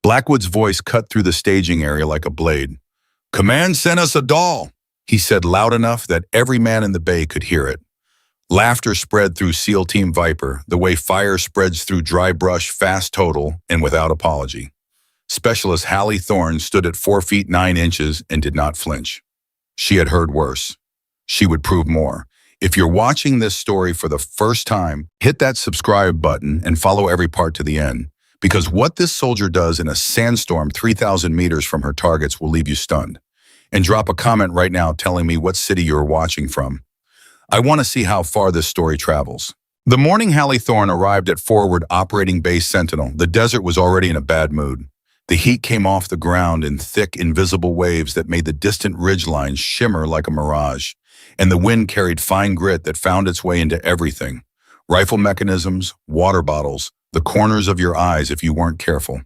Blackwood's voice cut through the staging area like a blade. "Command sent us a doll," he said loud enough that every man in the bay could hear it. Laughter spread through SEAL Team Viper, the way fire spreads through dry brush, fast, total, and without apology. Specialist Halley Thorne stood at 4 feet 9 inches and did not flinch. She had heard worse. She would prove more. If you're watching this story for the first time, hit that subscribe button and follow every part to the end, because what this soldier does in a sandstorm 3,000 meters from her targets will leave you stunned. And drop a comment right now telling me what city you're watching from. I want to see how far this story travels. The morning Halley Thorne arrived at Forward Operating Base Sentinel, the desert was already in a bad mood. The heat came off the ground in thick, invisible waves that made the distant ridgelines shimmer like a mirage, and the wind carried fine grit that found its way into everything. Rifle mechanisms, water bottles, the corners of your eyes if you weren't careful.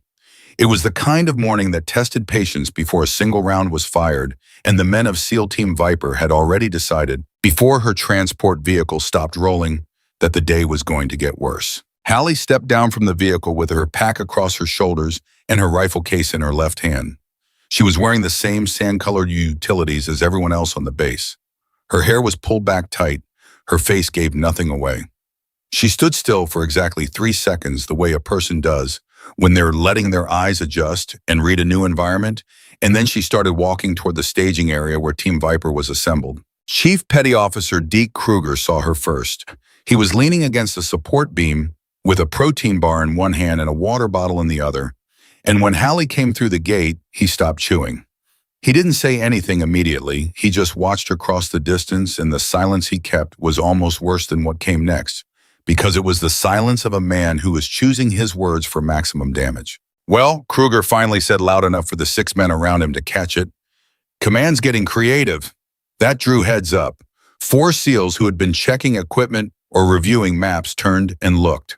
It was the kind of morning that tested patience before a single round was fired, and the men of SEAL Team Viper had already decided, before her transport vehicle stopped rolling, that the day was going to get worse. Halley stepped down from the vehicle with her pack across her shoulders and her rifle case in her left hand. She was wearing the same sand-colored utilities as everyone else on the base. Her hair was pulled back tight, her face gave nothing away. She stood still for exactly 3 seconds the way a person does when they're letting their eyes adjust and read a new environment, and then she started walking toward the staging area where Team Viper was assembled. Chief Petty Officer Deke Kruger saw her first. He was leaning against a support beam with a protein bar in one hand and a water bottle in the other, and when Halley came through the gate, he stopped chewing. He didn't say anything immediately, he just watched her cross the distance, and the silence he kept was almost worse than what came next, because it was the silence of a man who was choosing his words for maximum damage. "Well," Kruger finally said loud enough for the 6 men around him to catch it, "Command's getting creative." That drew heads up. 4 SEALs who had been checking equipment or reviewing maps turned and looked.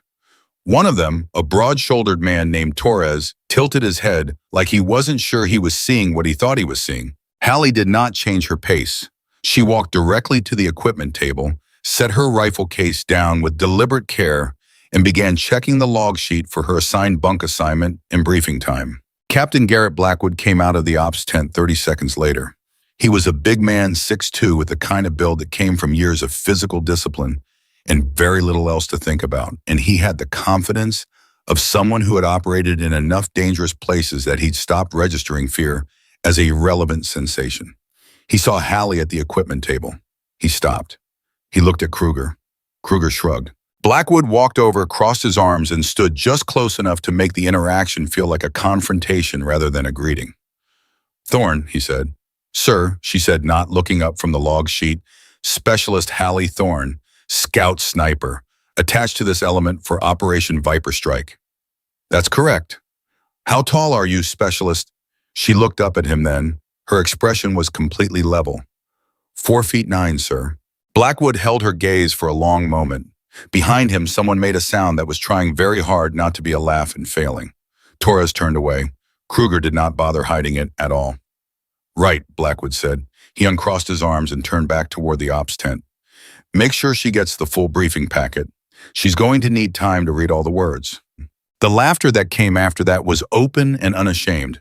One of them, a broad-shouldered man named Torres, tilted his head like he wasn't sure he was seeing what he thought he was seeing. Halley did not change her pace. She walked directly to the equipment table, set her rifle case down with deliberate care, and began checking the log sheet for her assigned bunk assignment and briefing time. Captain Garrett Blackwood came out of the ops tent 30 seconds later. He was a big man, 6'2", with the kind of build that came from years of physical discipline and very little else to think about, and he had the confidence of someone who had operated in enough dangerous places that he'd stopped registering fear as a irrelevant sensation. He saw Halley at the equipment table. He stopped. He looked at Kruger. Kruger shrugged. Blackwood walked over, crossed his arms, and stood just close enough to make the interaction feel like a confrontation rather than a greeting. "Thorne," he said. "Sir," she said, not looking up from the log sheet. "Specialist Halley Thorne, Scout Sniper, attached to this element for Operation Viper Strike." "That's correct." "How tall are you, Specialist?" She looked up at him then. Her expression was completely level. 4 feet 9, sir." Blackwood held her gaze for a long moment. Behind him, someone made a sound that was trying very hard not to be a laugh and failing. Torres turned away. Kruger did not bother hiding it at all. "Right," Blackwood said. He uncrossed his arms and turned back toward the ops tent. "Make sure she gets the full briefing packet. She's going to need time to read all the words." The laughter that came after that was open and unashamed.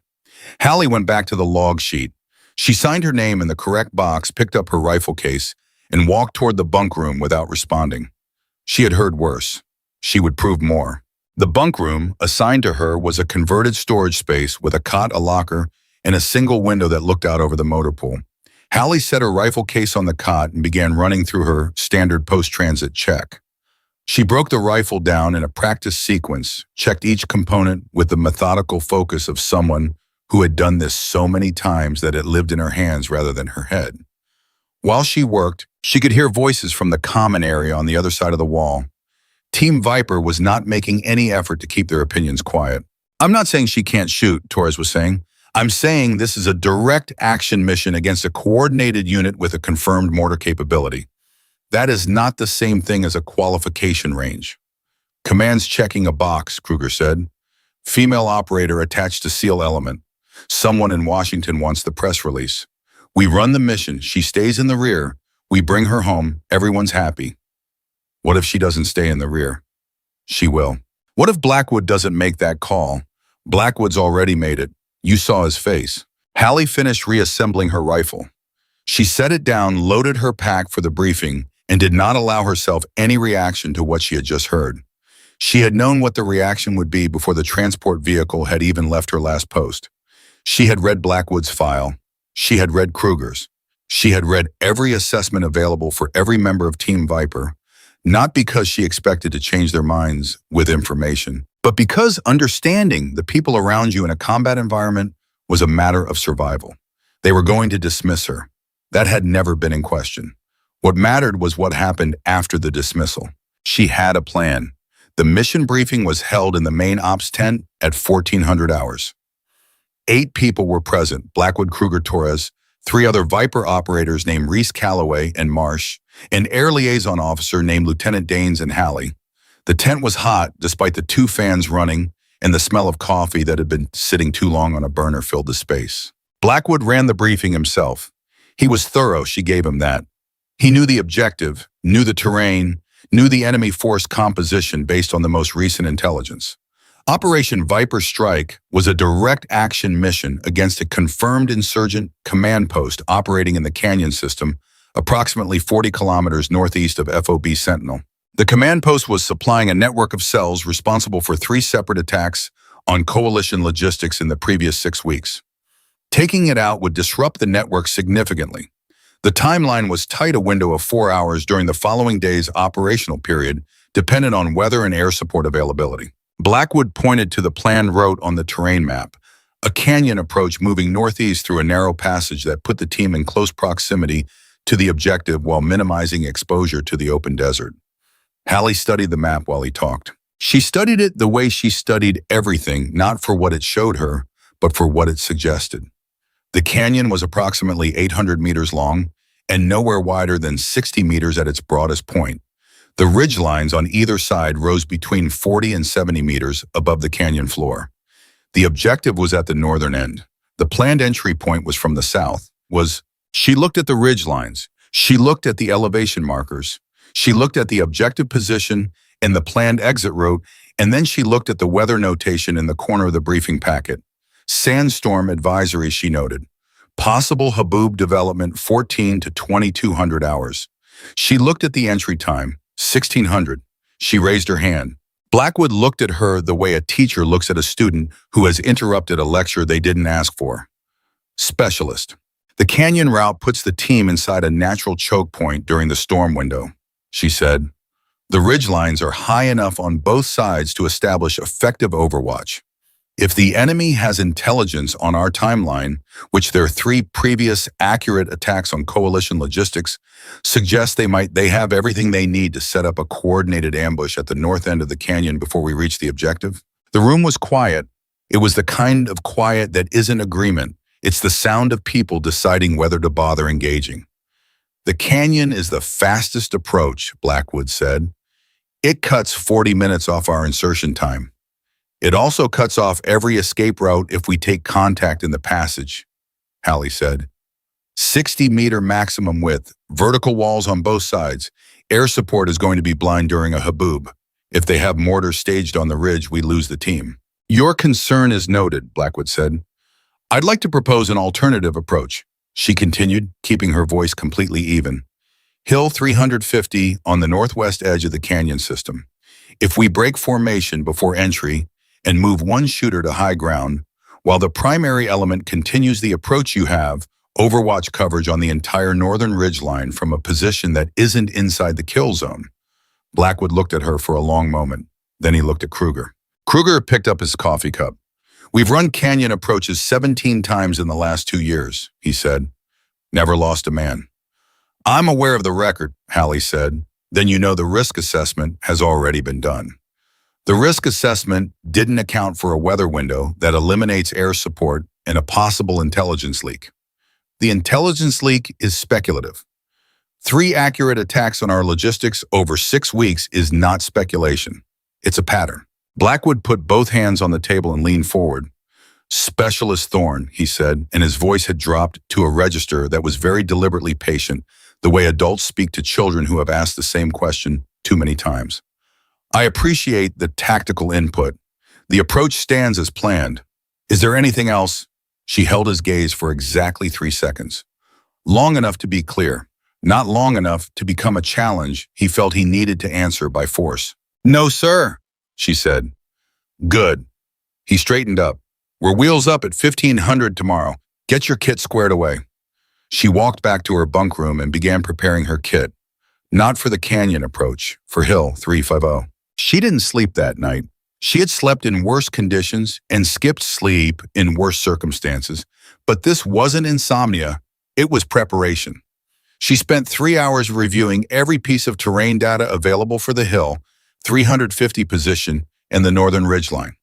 Halley went back to the log sheet. She signed her name in the correct box, picked up her rifle case, and walked toward the bunk room without responding. She had heard worse. She would prove more. The bunk room, assigned to her, was a converted storage space with a cot, a locker, and a single window that looked out over the motor pool. Halley set her rifle case on the cot and began running through her standard post-transit check. She broke the rifle down in a practice sequence, checked each component with the methodical focus of someone who had done this so many times that it lived in her hands rather than her head. While she worked, she could hear voices from the common area on the other side of the wall. Team Viper was not making any effort to keep their opinions quiet. "I'm not saying she can't shoot," Torres was saying. "I'm saying this is a direct action mission against a coordinated unit with a confirmed mortar capability. That is not the same thing as a qualification range." "Command's checking a box," Kruger said. "Female operator attached to SEAL element. Someone in Washington wants the press release. We run the mission. She stays in the rear. We bring her home. Everyone's happy." "What if she doesn't stay in the rear?" "She will." "What if Blackwood doesn't make that call?" Blackwood's already made it. You saw his face. Halley finished reassembling her rifle. She set it down, loaded her pack for the briefing, and did not allow herself any reaction to what she had just heard. She had known what the reaction would be before the transport vehicle had even left her last post. She had read Blackwood's file. She had read Kruger's. She had read every assessment available for every member of Team Viper, not because she expected to change their minds with information, but because understanding the people around you in a combat environment was a matter of survival. They were going to dismiss her. That had never been in question. What mattered was what happened after the dismissal. She had a plan. The mission briefing was held in the main ops tent at 1400 hours. 8 people were present: Blackwood, Kruger, Torres, 3 other Viper operators named Reese Calloway and Marsh, an air liaison officer named Lieutenant Danes and Halley. The tent was hot despite the 2 fans running, and the smell of coffee that had been sitting too long on a burner filled the space. Blackwood ran the briefing himself. He was thorough, she gave him that. He knew the objective, knew the terrain, knew the enemy force composition based on the most recent intelligence. Operation Viper Strike was a direct action mission against a confirmed insurgent command post operating in the Canyon system, approximately 40 kilometers northeast of FOB Sentinel. The command post was supplying a network of cells responsible for 3 separate attacks on coalition logistics in the previous 6 weeks. Taking it out would disrupt the network significantly. The timeline was tight, a window of 4 hours during the following day's operational period, dependent on weather and air support availability. Blackwood pointed to the planned route on the terrain map, a canyon approach moving northeast through a narrow passage that put the team in close proximity to the objective while minimizing exposure to the open desert. Halley studied the map while he talked. She studied it the way she studied everything, not for what it showed her, but for what it suggested. The canyon was approximately 800 meters long and nowhere wider than 60 meters at its broadest point. The ridgelines on either side rose between 40 and 70 meters above the canyon floor. The objective was at the northern end. The planned entry point was from the south. She looked at the ridgelines. She looked at the elevation markers. She looked at the objective position and the planned exit route, and then she looked at the weather notation in the corner of the briefing packet. Sandstorm advisory, she noted. Possible haboob development 14 to 2200 hours. She looked at the entry time, 1600. She raised her hand. Blackwood looked at her the way a teacher looks at a student who has interrupted a lecture they didn't ask for. Specialist. The canyon route puts the team inside a natural choke point during the storm window, she said. The ridgelines are high enough on both sides to establish effective overwatch. If the enemy has intelligence on our timeline, which their 3 previous accurate attacks on coalition logistics suggest they have everything they need to set up a coordinated ambush at the north end of the canyon before we reach the objective. The room was quiet. It was the kind of quiet that isn't agreement. It's the sound of people deciding whether to bother engaging. The canyon is the fastest approach, Blackwood said. It cuts 40 minutes off our insertion time. It also cuts off every escape route if we take contact in the passage, Halley said. 60-meter maximum width, vertical walls on both sides. Air support is going to be blind during a haboob. If they have mortars staged on the ridge, we lose the team. Your concern is noted, Blackwood said. I'd like to propose an alternative approach, she continued, keeping her voice completely even. Hill 350 on the northwest edge of the canyon system. If we break formation before entry and move 1 shooter to high ground, while the primary element continues the approach you have, overwatch coverage on the entire northern ridgeline from a position that isn't inside the kill zone. Blackwood looked at her for a long moment. Then he looked at Kruger. Kruger picked up his coffee cup. We've run canyon approaches 17 times in the last 2 years, he said. Never lost a man. I'm aware of the record, Halley said. Then you know the risk assessment has already been done. The risk assessment didn't account for a weather window that eliminates air support and a possible intelligence leak. The intelligence leak is speculative. 3 accurate attacks on our logistics over 6 weeks is not speculation. It's a pattern. Blackwood put both hands on the table and leaned forward. Specialist Thorne, he said, and his voice had dropped to a register that was very deliberately patient, the way adults speak to children who have asked the same question too many times. I appreciate the tactical input. The approach stands as planned. Is there anything else? She held his gaze for exactly 3 seconds. Long enough to be clear, not long enough to become a challenge he felt he needed to answer by force. No, sir, she said. Good. He straightened up. We're wheels up at 1500 tomorrow. Get your kit squared away. She walked back to her bunk room and began preparing her kit. Not for the canyon approach, for Hill 350. She didn't sleep that night. She had slept in worse conditions and skipped sleep in worse circumstances, but this wasn't insomnia, it was preparation. She spent 3 hours reviewing every piece of terrain data available for the Hill 350 position and the northern ridgeline.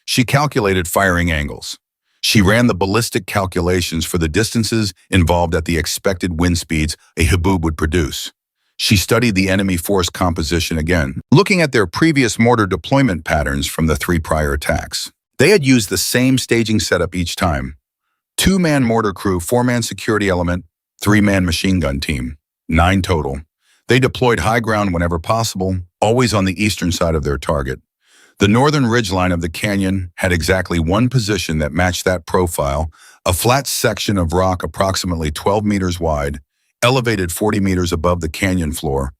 She calculated firing angles. She ran the ballistic calculations for the distances involved at the expected wind speeds a haboob would produce. She studied the enemy force composition again, looking at their previous mortar deployment patterns from the 3 prior attacks. They had used the same staging setup each time. 2-man mortar crew, 4-man security element, 3-man machine gun team, 9 total. They deployed high ground whenever possible, always on the eastern side of their target. The northern ridgeline of the canyon had exactly one position that matched that profile, a flat section of rock approximately 12 meters wide, elevated 40 meters above the canyon floor,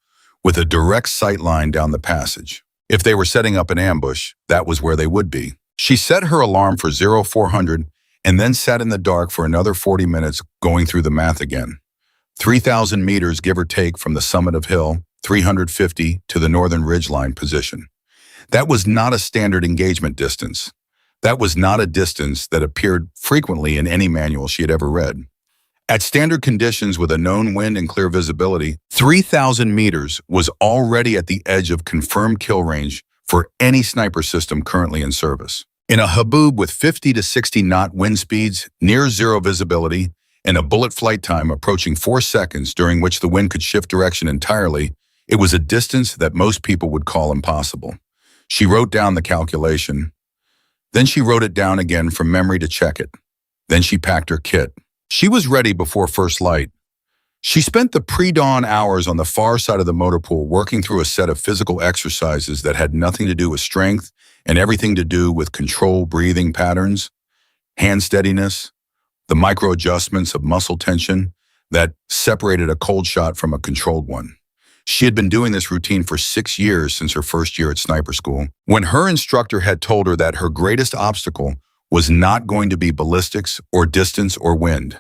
with a direct sight line down the passage. If they were setting up an ambush, that was where they would be. She set her alarm for 0400 and then sat in the dark for another 40 minutes going through the math again. 3,000 meters give or take from the summit of Hill 350 to the northern ridgeline position. That was not a standard engagement distance. That was not a distance that appeared frequently in any manual she had ever read. At standard conditions with a known wind and clear visibility, 3,000 meters was already at the edge of confirmed kill range for any sniper system currently in service. In a haboob with 50 to 60 knot wind speeds, near zero visibility, and a bullet flight time approaching 4 seconds during which the wind could shift direction entirely, it was a distance that most people would call impossible. She wrote down the calculation. Then she wrote it down again from memory to check it. Then she packed her kit. She was ready before first light. She spent the pre-dawn hours on the far side of the motor pool working through a set of physical exercises that had nothing to do with strength and everything to do with controlled breathing patterns, hand steadiness, the micro adjustments of muscle tension that separated a cold shot from a controlled one. She had been doing this routine for 6 years since her first year at sniper school, when her instructor had told her that her greatest obstacle was not going to be ballistics or distance or wind.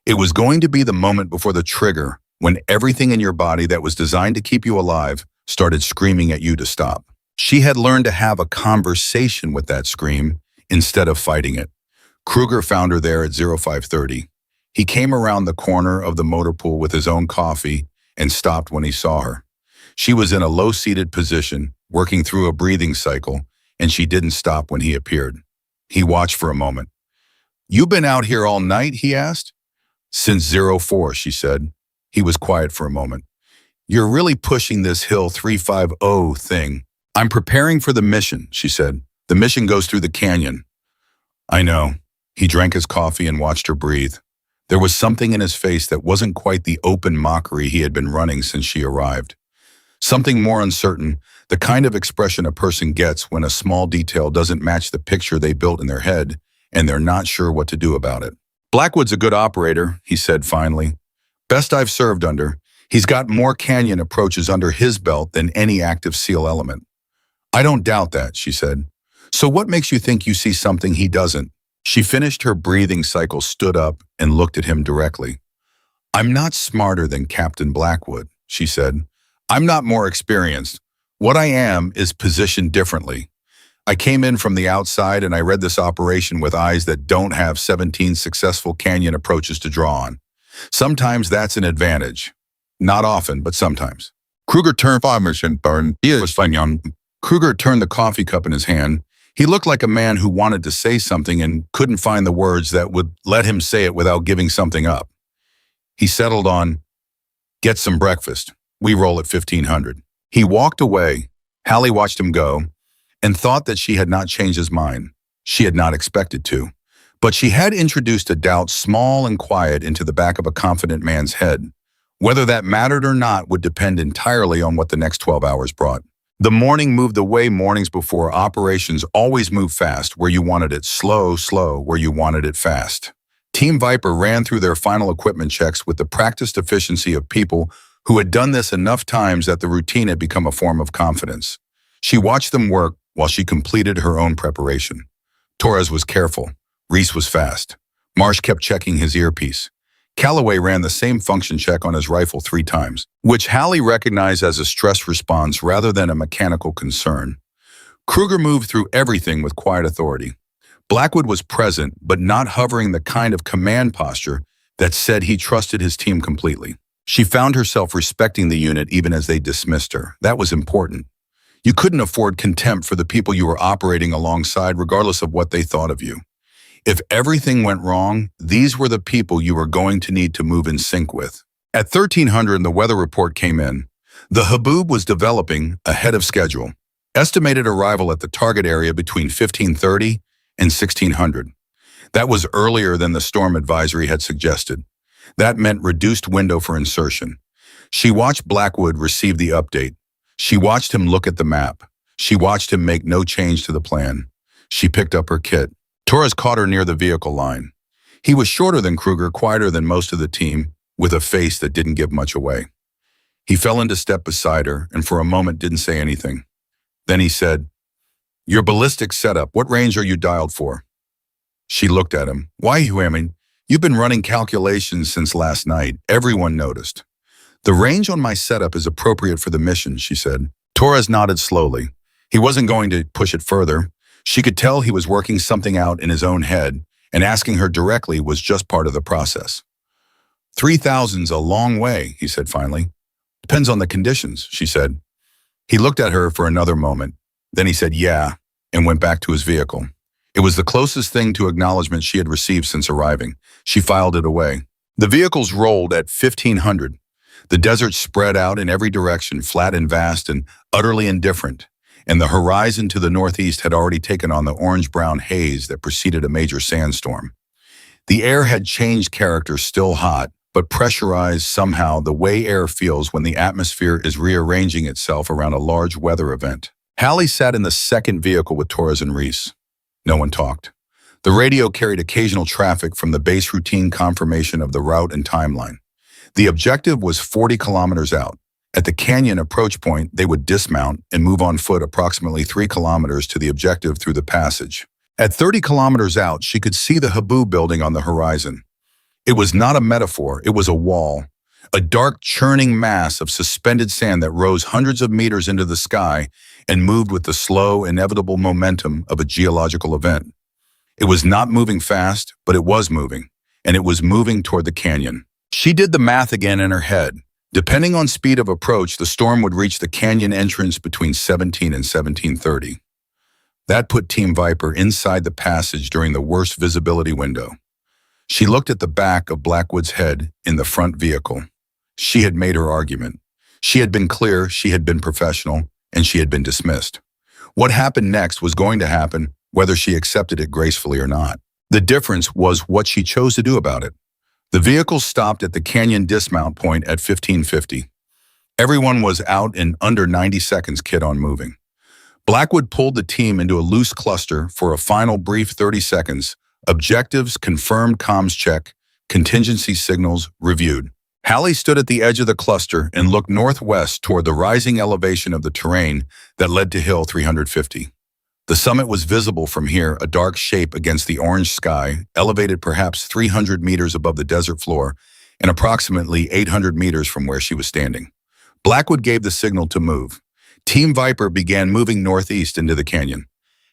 It was going to be the moment before the trigger when everything in your body that was designed to keep you alive started screaming at you to stop. She had learned to have a conversation with that scream instead of fighting it. Kruger found her there at 0530. He came around the corner of the motor pool with his own coffee and stopped when he saw her. She was in a low-seated position, working through a breathing cycle, and she didn't stop when he appeared. He watched for a moment. "You been out here all night?" he asked. "Since 04, she said. He was quiet for a moment. "You're really pushing this Hill 350 thing." "I'm preparing for the mission," she said. "The mission goes through the canyon." "I know." He drank his coffee and watched her breathe. There was something in his face that wasn't quite the open mockery he had been running since she arrived. Something more uncertain, the kind of expression a person gets when a small detail doesn't match the picture they built in their head and they're not sure what to do about it. "Blackwood's a good operator," he said finally. "Best I've served under. He's got more canyon approaches under his belt than any active SEAL element." "I don't doubt that," she said. "So what makes you think you see something he doesn't?" She finished her breathing cycle, stood up, and looked at him directly. "I'm not smarter than Captain Blackwood," she said. "I'm not more experienced. What I am is positioned differently. I came in from the outside and I read this operation with eyes that don't have 17 successful canyon approaches to draw on. Sometimes that's an advantage. Not often, but sometimes." Kruger turned Kruger turned the coffee cup in his hand. He looked like a man who wanted to say something and couldn't find the words that would let him say it without giving something up. He settled on, "Get some breakfast. We roll at 1500. He walked away. Halley watched him go and thought that she had not changed his mind. She had not expected to. But she had introduced a doubt small and quiet into the back of a confident man's head. Whether that mattered or not would depend entirely on what the next 12 hours brought. The morning moved the way mornings before operations always move fast where you wanted it, slow, slow where you wanted it fast. Team Viper ran through their final equipment checks with the practiced efficiency of people who had done this enough times that the routine had become a form of confidence. She watched them work while she completed her own preparation. Torres was careful. Reese was fast. Marsh kept checking his earpiece. Calloway ran the same function check on his rifle 3 times, which Halley recognized as a stress response rather than a mechanical concern. Kruger moved through everything with quiet authority. Blackwood was present, but not hovering the kind of command posture that said he trusted his team completely. She found herself respecting the unit even as they dismissed her. That was important. You couldn't afford contempt for the people you were operating alongside, regardless of what they thought of you. If everything went wrong, these were the people you were going to need to move in sync with. At 1300, the weather report came in. The Haboob was developing ahead of schedule. Estimated arrival at the target area between 1530 and 1600. That was earlier than the storm advisory had suggested. That meant reduced window for insertion. She watched Blackwood receive the update. She watched him look at the map. She watched him make no change to the plan. She picked up her kit. Torres caught her near the vehicle line. He was shorter than Kruger, quieter than most of the team, with a face that didn't give much away. He fell into step beside her and for a moment didn't say anything. Then he said, "Your ballistic setup, what range are you dialed for?" She looked at him. "Why, Huamin? You've been running calculations since last night." Everyone noticed. "The range on my setup is appropriate for the mission," she said. Torres nodded slowly. He wasn't going to push it further. She could tell he was working something out in his own head, and asking her directly was just part of the process. 3,000's a long way, he said finally. "Depends on the conditions," she said. He looked at her for another moment. Then he said, "Yeah," and went back to his vehicle. It was the closest thing to acknowledgement she had received since arriving. She filed it away. The vehicles rolled at 1500. The desert spread out in every direction, flat and vast and utterly indifferent, and the horizon to the northeast had already taken on the orange-brown haze that preceded a major sandstorm. The air had changed character, still hot, but pressurized somehow the way air feels when the atmosphere is rearranging itself around a large weather event. Halley sat in the second vehicle with Torres and Reese. No one talked. The radio carried occasional traffic from the base routine confirmation of the route and timeline. The objective was 40 kilometers out. At the canyon approach point, they would dismount and move on foot approximately 3 kilometers to the objective through the passage. At 30 kilometers out, she could see the Haboob building on the horizon. It was not a metaphor, it was a wall. A dark, churning mass of suspended sand that rose hundreds of meters into the sky and moved with the slow, inevitable momentum of a geological event. It was not moving fast, but it was moving, and it was moving toward the canyon. She did the math again in her head. Depending on speed of approach, the storm would reach the canyon entrance between 17 and 1730. That put Team Viper inside the passage during the worst visibility window. She looked at the back of Blackwood's head in the front vehicle. She had made her argument. She had been clear, she had been professional, and she had been dismissed. What happened next was going to happen, whether she accepted it gracefully or not. The difference was what she chose to do about it. The vehicle stopped at the canyon dismount point at 1550. Everyone was out in under 90 seconds, kit on moving. Blackwood pulled the team into a loose cluster for a final brief 30 seconds. Objectives, confirmed comms check, contingency signals, reviewed. Halley stood at the edge of the cluster and looked northwest toward the rising elevation of the terrain that led to Hill 350. The summit was visible from here, a dark shape against the orange sky, elevated perhaps 300 meters above the desert floor and approximately 800 meters from where she was standing. Blackwood gave the signal to move. Team Viper began moving northeast into the canyon.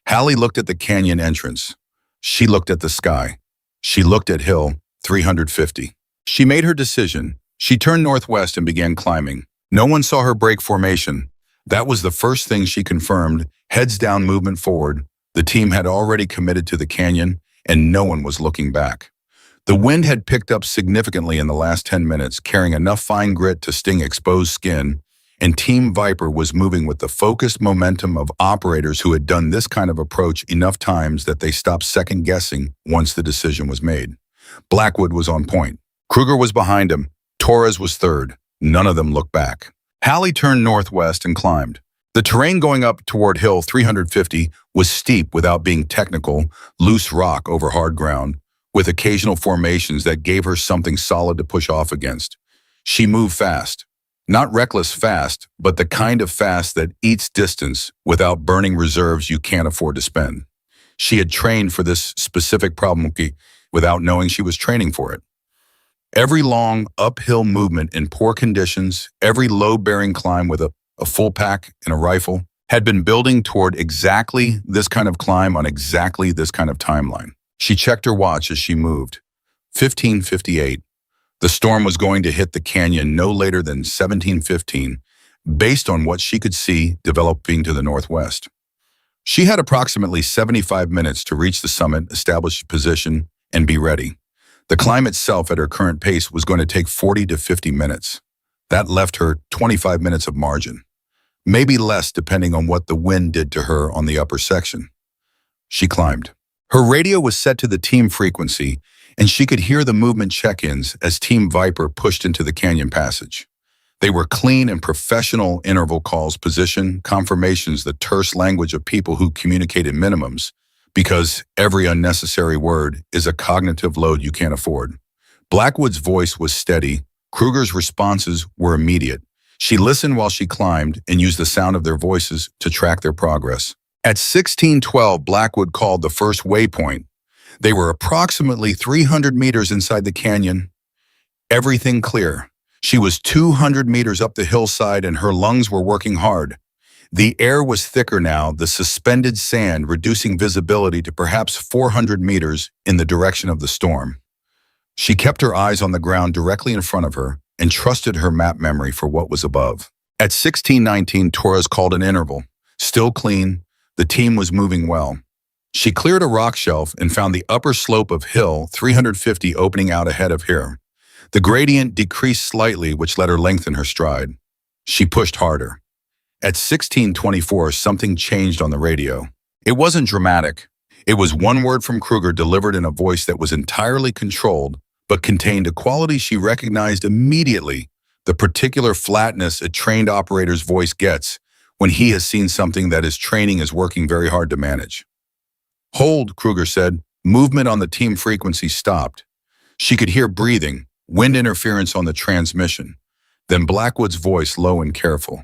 Halley looked at the canyon entrance. She looked at the sky. She looked at Hill 350. She made her decision. She turned northwest and began climbing. No one saw her break formation. That was the first thing she confirmed. Heads down, movement forward. The team had already committed to the canyon, and no one was looking back. The wind had picked up significantly in the last 10 minutes, carrying enough fine grit to sting exposed skin, and Team Viper was moving with the focused momentum of operators who had done this kind of approach enough times that they stopped second-guessing once the decision was made. Blackwood was on point. Kruger was behind him. Torres was third. None of them looked back. Halley turned northwest and climbed. The terrain going up toward Hill 350 was steep without being technical, loose rock over hard ground, with occasional formations that gave her something solid to push off against. She moved fast. Not reckless fast, but the kind of fast that eats distance without burning reserves you can't afford to spend. She had trained for this specific problem without knowing she was training for it. Every long, uphill movement in poor conditions, every load-bearing climb with a full pack and a rifle, had been building toward exactly this kind of climb on exactly this kind of timeline. She checked her watch as she moved. 15:58. The storm was going to hit the canyon no later than 17:15, based on what she could see developing to the northwest. She had approximately 75 minutes to reach the summit, establish position, and be ready. The climb itself at her current pace was going to take 40 to 50 minutes. That left her 25 minutes of margin, maybe less depending on what the wind did to her on the upper section. She climbed. Her radio was set to the team frequency, and she could hear the movement check-ins as Team Viper pushed into the canyon passage. They were clean and professional interval calls, position, confirmations, the terse language of people who communicate in minimums, because every unnecessary word is a cognitive load you can't afford. Blackwood's voice was steady. Kruger's responses were immediate. She listened while she climbed and used the sound of their voices to track their progress. At 16:12, Blackwood called the first waypoint. They were approximately 300 meters inside the canyon. Everything clear. She was 200 meters up the hillside and her lungs were working hard. The air was thicker now, the suspended sand reducing visibility to perhaps 400 meters in the direction of the storm. She kept her eyes on the ground directly in front of her and trusted her map memory for what was above. At 16:19, Torres called an interval. Still clean, the team was moving well. She cleared a rock shelf and found the upper slope of Hill 350 opening out ahead of her. The gradient decreased slightly, which let her lengthen her stride. She pushed harder. At 16:24, something changed on the radio. It wasn't dramatic. It was one word from Kruger delivered in a voice that was entirely controlled, but contained a quality she recognized immediately, the particular flatness a trained operator's voice gets when he has seen something that his training is working very hard to manage. "Hold," Kruger said. Movement on the team frequency stopped. She could hear breathing, wind interference on the transmission. Then Blackwood's voice, low and careful.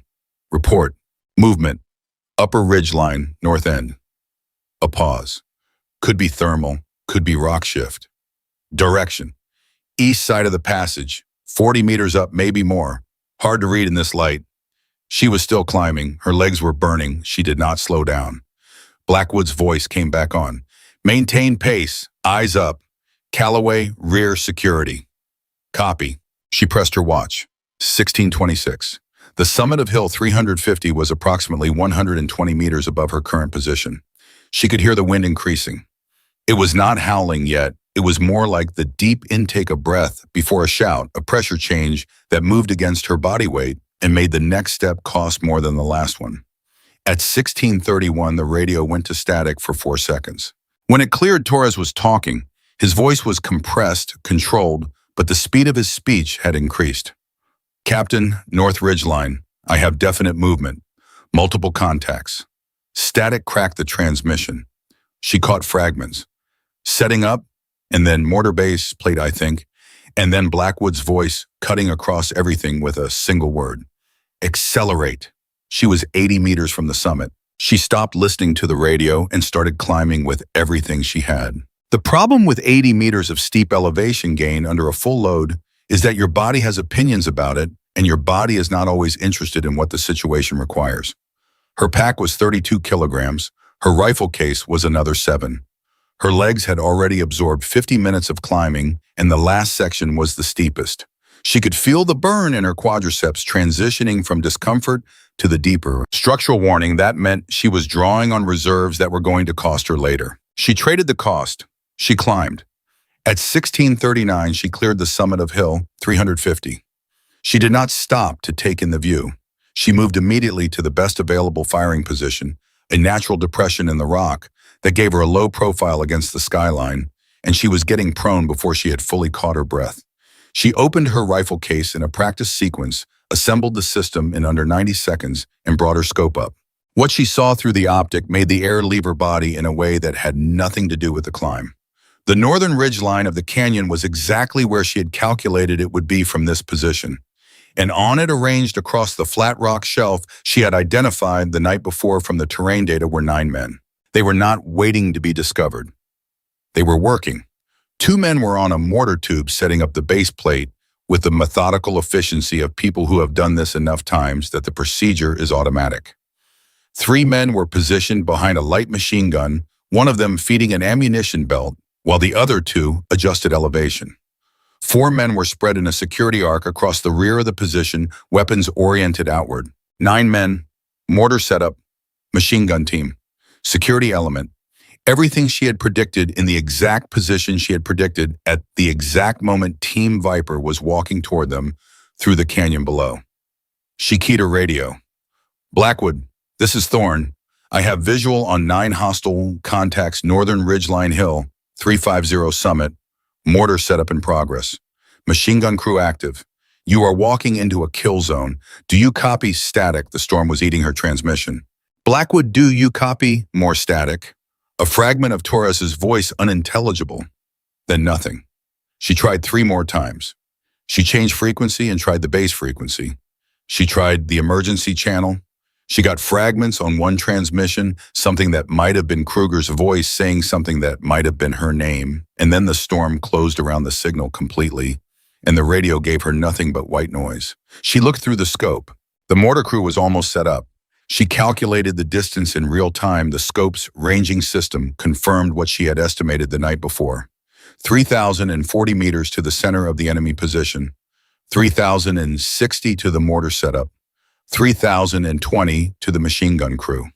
"Report. Movement. Upper ridge line, north end." A pause. Could be thermal, could be rock shift. Direction. East side of the passage, 40 meters up, maybe more. Hard to read in this light. She was still climbing. Her legs were burning. She did not slow down. Blackwood's voice came back on. "Maintain pace. Eyes up. Callaway, rear security." "Copy." She pressed her watch. 16:26. The summit of Hill 350 was approximately 120 meters above her current position. She could hear the wind increasing. It was not howling yet. It was more like the deep intake of breath before a shout, a pressure change that moved against her body weight and made the next step cost more than the last one. At 16:31, the radio went to static for 4 seconds. When it cleared, Torres was talking. His voice was compressed, controlled, but the speed of his speech had increased. "Captain, North Ridge Line. I have definite movement. Multiple contacts." Static cracked the transmission. She caught fragments. "Setting up," and then mortar base plate, I think, and then Blackwood's voice cutting across everything with a single word. "Accelerate." She was 80 meters from the summit. She stopped listening to the radio and started climbing with everything she had. The problem with 80 meters of steep elevation gain under a full load is that your body has opinions about it, and your body is not always interested in what the situation requires. Her pack was 32 kilograms. Her rifle case was another 7. Her legs had already absorbed 50 minutes of climbing, and the last section was the steepest. She could feel the burn in her quadriceps transitioning from discomfort to the deeper structural warning. That meant she was drawing on reserves that were going to cost her later. She traded the cost. She climbed. At 16:39, she cleared the summit of Hill 350. She did not stop to take in the view. She moved immediately to the best available firing position, a natural depression in the rock that gave her a low profile against the skyline, and she was getting prone before she had fully caught her breath. She opened her rifle case in a practice sequence, assembled the system in under 90 seconds, and brought her scope up. What she saw through the optic made the air leave her body in a way that had nothing to do with the climb. The northern ridgeline of the canyon was exactly where she had calculated it would be from this position, and on it, arranged across the flat rock shelf she had identified the night before from the terrain data, were 9 men. They were not waiting to be discovered. They were working. 2 men were on a mortar tube setting up the base plate with the methodical efficiency of people who have done this enough times that the procedure is automatic. 3 men were positioned behind a light machine gun, one of them feeding an ammunition belt, while the other 2 adjusted elevation. 4 men were spread in a security arc across the rear of the position, weapons oriented outward. 9 men, mortar setup, machine gun team, security element. Everything she had predicted in the exact position she had predicted at the exact moment Team Viper was walking toward them through the canyon below. She keyed her radio. "Blackwood, this is Thorne. I have visual on 9 hostile contacts, Northern Ridgeline Hill, 350 Summit. Mortar setup in progress. Machine gun crew active. You are walking into a kill zone. Do you copy? Static." The storm was eating her transmission. "Blackwood, do you copy?" More static. A fragment of Torres's voice unintelligible. Then nothing. She tried 3 more times. She changed frequency and tried the base frequency. She tried the emergency channel. She got fragments on one transmission, something that might have been Kruger's voice saying something that might have been her name, and then the storm closed around the signal completely, and the radio gave her nothing but white noise. She looked through the scope. The mortar crew was almost set up. She calculated the distance in real time. The scope's ranging system confirmed what she had estimated the night before. 3,040 meters to the center of the enemy position, 3,060 to the mortar setup, 3,020 to the machine gun crew.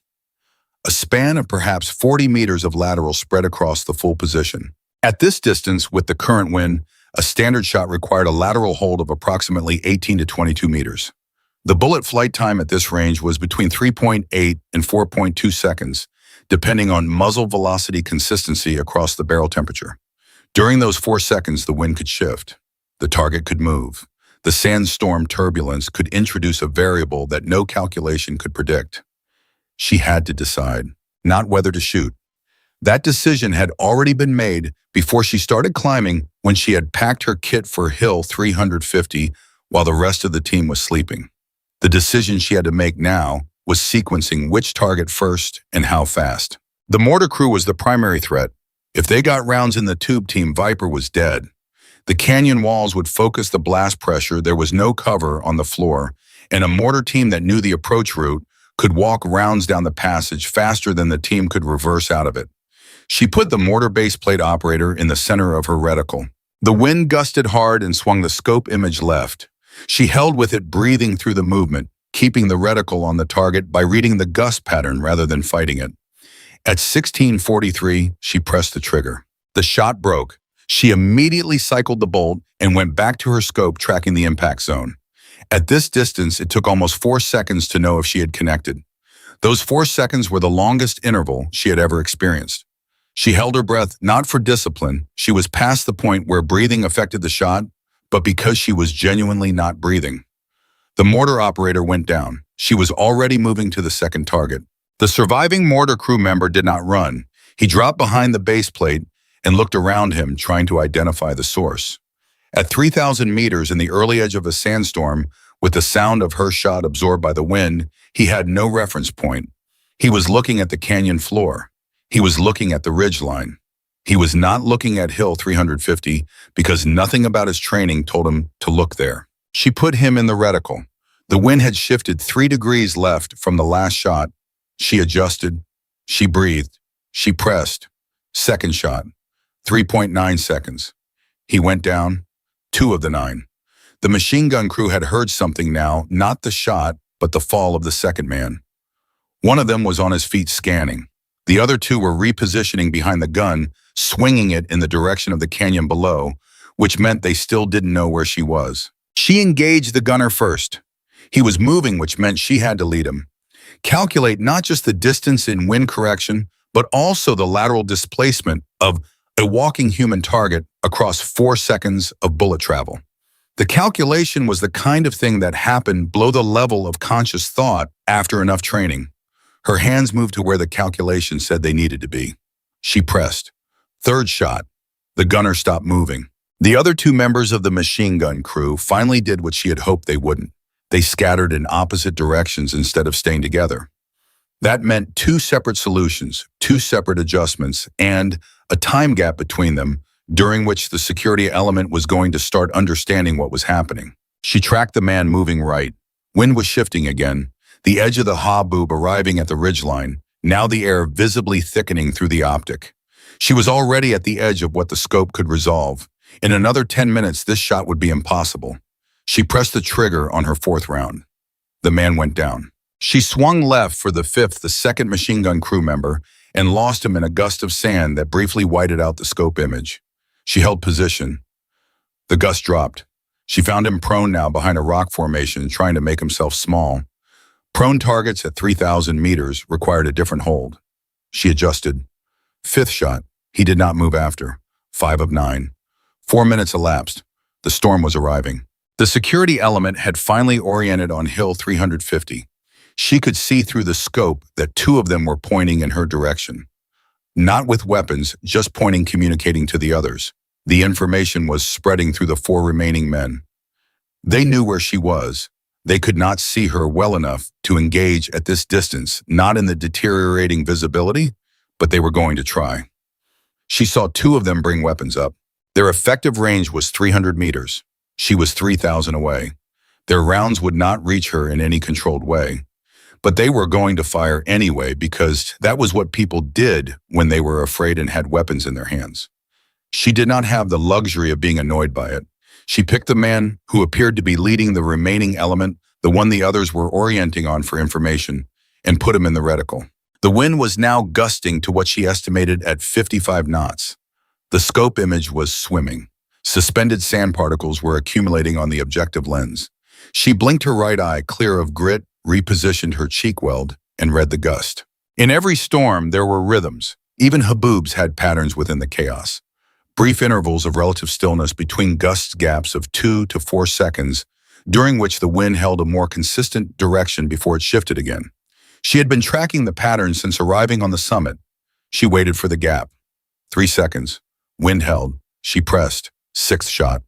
A span of perhaps 40 meters of lateral spread across the full position. At this distance, with the current wind, a standard shot required a lateral hold of approximately 18 to 22 meters. The bullet flight time at this range was between 3.8 and 4.2 seconds, depending on muzzle velocity consistency across the barrel temperature. During those 4 seconds, the wind could shift. The target could move. The sandstorm turbulence could introduce a variable that no calculation could predict. She had to decide, not whether to shoot. That decision had already been made before she started climbing, when she had packed her kit for Hill 350 while the rest of the team was sleeping. The decision she had to make now was sequencing which target first and how fast. The mortar crew was the primary threat. If they got rounds in the tube, Team Viper was dead. The canyon walls would focus the blast pressure, there was no cover on the floor, and a mortar team that knew the approach route could walk rounds down the passage faster than the team could reverse out of it. She put the mortar base plate operator in the center of her reticle. The wind gusted hard and swung the scope image left. She held with it, breathing through the movement, keeping the reticle on the target by reading the gust pattern rather than fighting it. At 16:43, she pressed the trigger. The shot broke. She immediately cycled the bolt and went back to her scope, tracking the impact zone. At this distance, it took almost 4 seconds to know if she had connected. Those 4 seconds were the longest interval she had ever experienced. She held her breath, not for discipline. She was past the point where breathing affected the shot, but because she was genuinely not breathing. The mortar operator went down. She was already moving to the second target. The surviving mortar crew member did not run. He dropped behind the base plate and looked around him, trying to identify the source. At 3,000 meters in the early edge of a sandstorm, with the sound of her shot absorbed by the wind, he had no reference point. He was looking at the canyon floor. He was looking at the ridgeline. He was not looking at Hill 350 because nothing about his training told him to look there. She put him in the reticle. The wind had shifted 3 degrees left from the last shot. She adjusted. She breathed. She pressed. Second shot. 3.9 seconds. He went down. 2 of the 9. The machine gun crew had heard something now, not the shot, but the fall of the second man. One of them was on his feet scanning. The other 2 were repositioning behind the gun, swinging it in the direction of the canyon below, which meant they still didn't know where she was. She engaged the gunner first. He was moving, which meant she had to lead him. Calculate not just the distance in wind correction, but also the lateral displacement of a walking human target across 4 seconds of bullet travel. The calculation was the kind of thing that happened below the level of conscious thought after enough training. Her hands moved to where the calculation said they needed to be. She pressed. Third shot. The gunner stopped moving. The other two members of the machine gun crew finally did what she had hoped they wouldn't. They scattered in opposite directions instead of staying together. That meant two separate solutions, two separate adjustments, and a time gap between them during which the security element was going to start understanding what was happening. She tracked the man moving right. Wind was shifting again, the edge of the haboob arriving at the ridgeline, now the air visibly thickening through the optic. She was already at the edge of what the scope could resolve. In another 10 minutes, this shot would be impossible. She pressed the trigger on her fourth round. The man went down. She swung left for the fifth, the second machine gun crew member, and lost him in a gust of sand that briefly whited out the scope image. She held position. The gust dropped. She found him prone now behind a rock formation, trying to make himself small. Prone targets at 3,000 meters required a different hold. She adjusted. Fifth shot. He did not move after. 5 of 9. 4 minutes elapsed. The storm was arriving. The security element had finally oriented on Hill 350. She could see through the scope that two of them were pointing in her direction. Not with weapons, just pointing, communicating to the others. The information was spreading through the 4 remaining men. They knew where she was. They could not see her well enough to engage at this distance, not in the deteriorating visibility, but they were going to try. She saw 2 of them bring weapons up. Their effective range was 300 meters. She was 3,000 away. Their rounds would not reach her in any controlled way. But they were going to fire anyway because that was what people did when they were afraid and had weapons in their hands. She did not have the luxury of being annoyed by it. She picked the man who appeared to be leading the remaining element, the one the others were orienting on for information, and put him in the reticle. The wind was now gusting to what she estimated at 55 knots. The scope image was swimming. Suspended sand particles were accumulating on the objective lens. She blinked her right eye clear of grit, repositioned her cheek weld, and read the gust. In every storm, there were rhythms. Even haboobs had patterns within the chaos. Brief intervals of relative stillness between gust gaps of 2 to 4 seconds, during which the wind held a more consistent direction before it shifted again. She had been tracking the pattern since arriving on the summit. She waited for the gap. 3 seconds. Wind held. She pressed. 6th shot.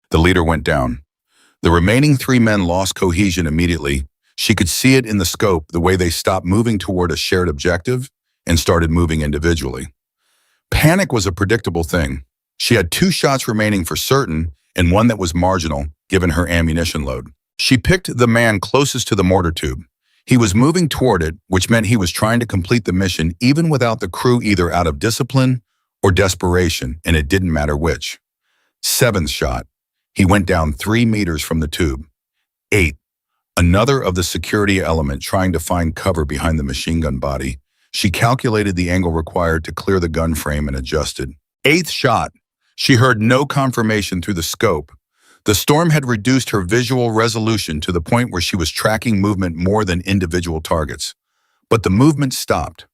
The leader went down. The remaining 3 men lost cohesion immediately. She could see it in the scope, the way they stopped moving toward a shared objective and started moving individually. Panic was a predictable thing. She had 2 shots remaining for certain and one that was marginal, given her ammunition load. She picked the man closest to the mortar tube. He was moving toward it, which meant he was trying to complete the mission even without the crew either out of discipline or desperation, and it didn't matter which. 7th shot. He went down 3 meters from the tube. 8. Another of the security element trying to find cover behind the machine gun body. She calculated the angle required to clear the gun frame and adjusted. 8th shot. She heard no confirmation through the scope. The storm had reduced her visual resolution to the point where she was tracking movement more than individual targets. But the movement stopped.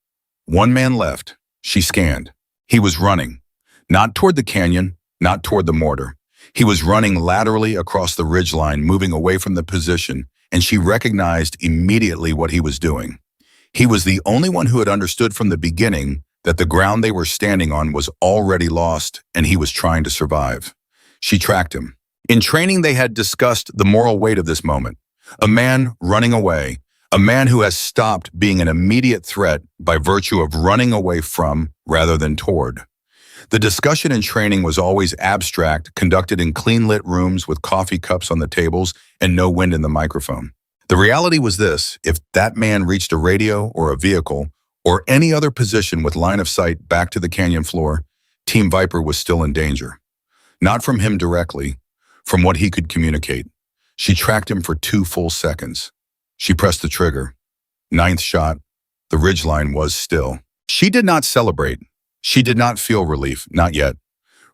1 man left. She scanned. He was running. Not toward the canyon, not toward the mortar. He was running laterally across the ridgeline, moving away from the position, and she recognized immediately what he was doing. He was the only one who had understood from the beginning that the ground they were standing on was already lost and he was trying to survive. She tracked him. In training, they had discussed the moral weight of this moment. A man running away, a man who has stopped being an immediate threat by virtue of running away from rather than toward. The discussion in training was always abstract, conducted in clean-lit rooms with coffee cups on the tables and no wind in the microphone. The reality was this: if that man reached a radio or a vehicle or any other position with line of sight back to the canyon floor, Team Viper was still in danger. Not from him directly, from what he could communicate. She tracked him for 2 full seconds. She pressed the trigger. 9th shot. The ridgeline was still. She did not celebrate. She did not feel relief, not yet.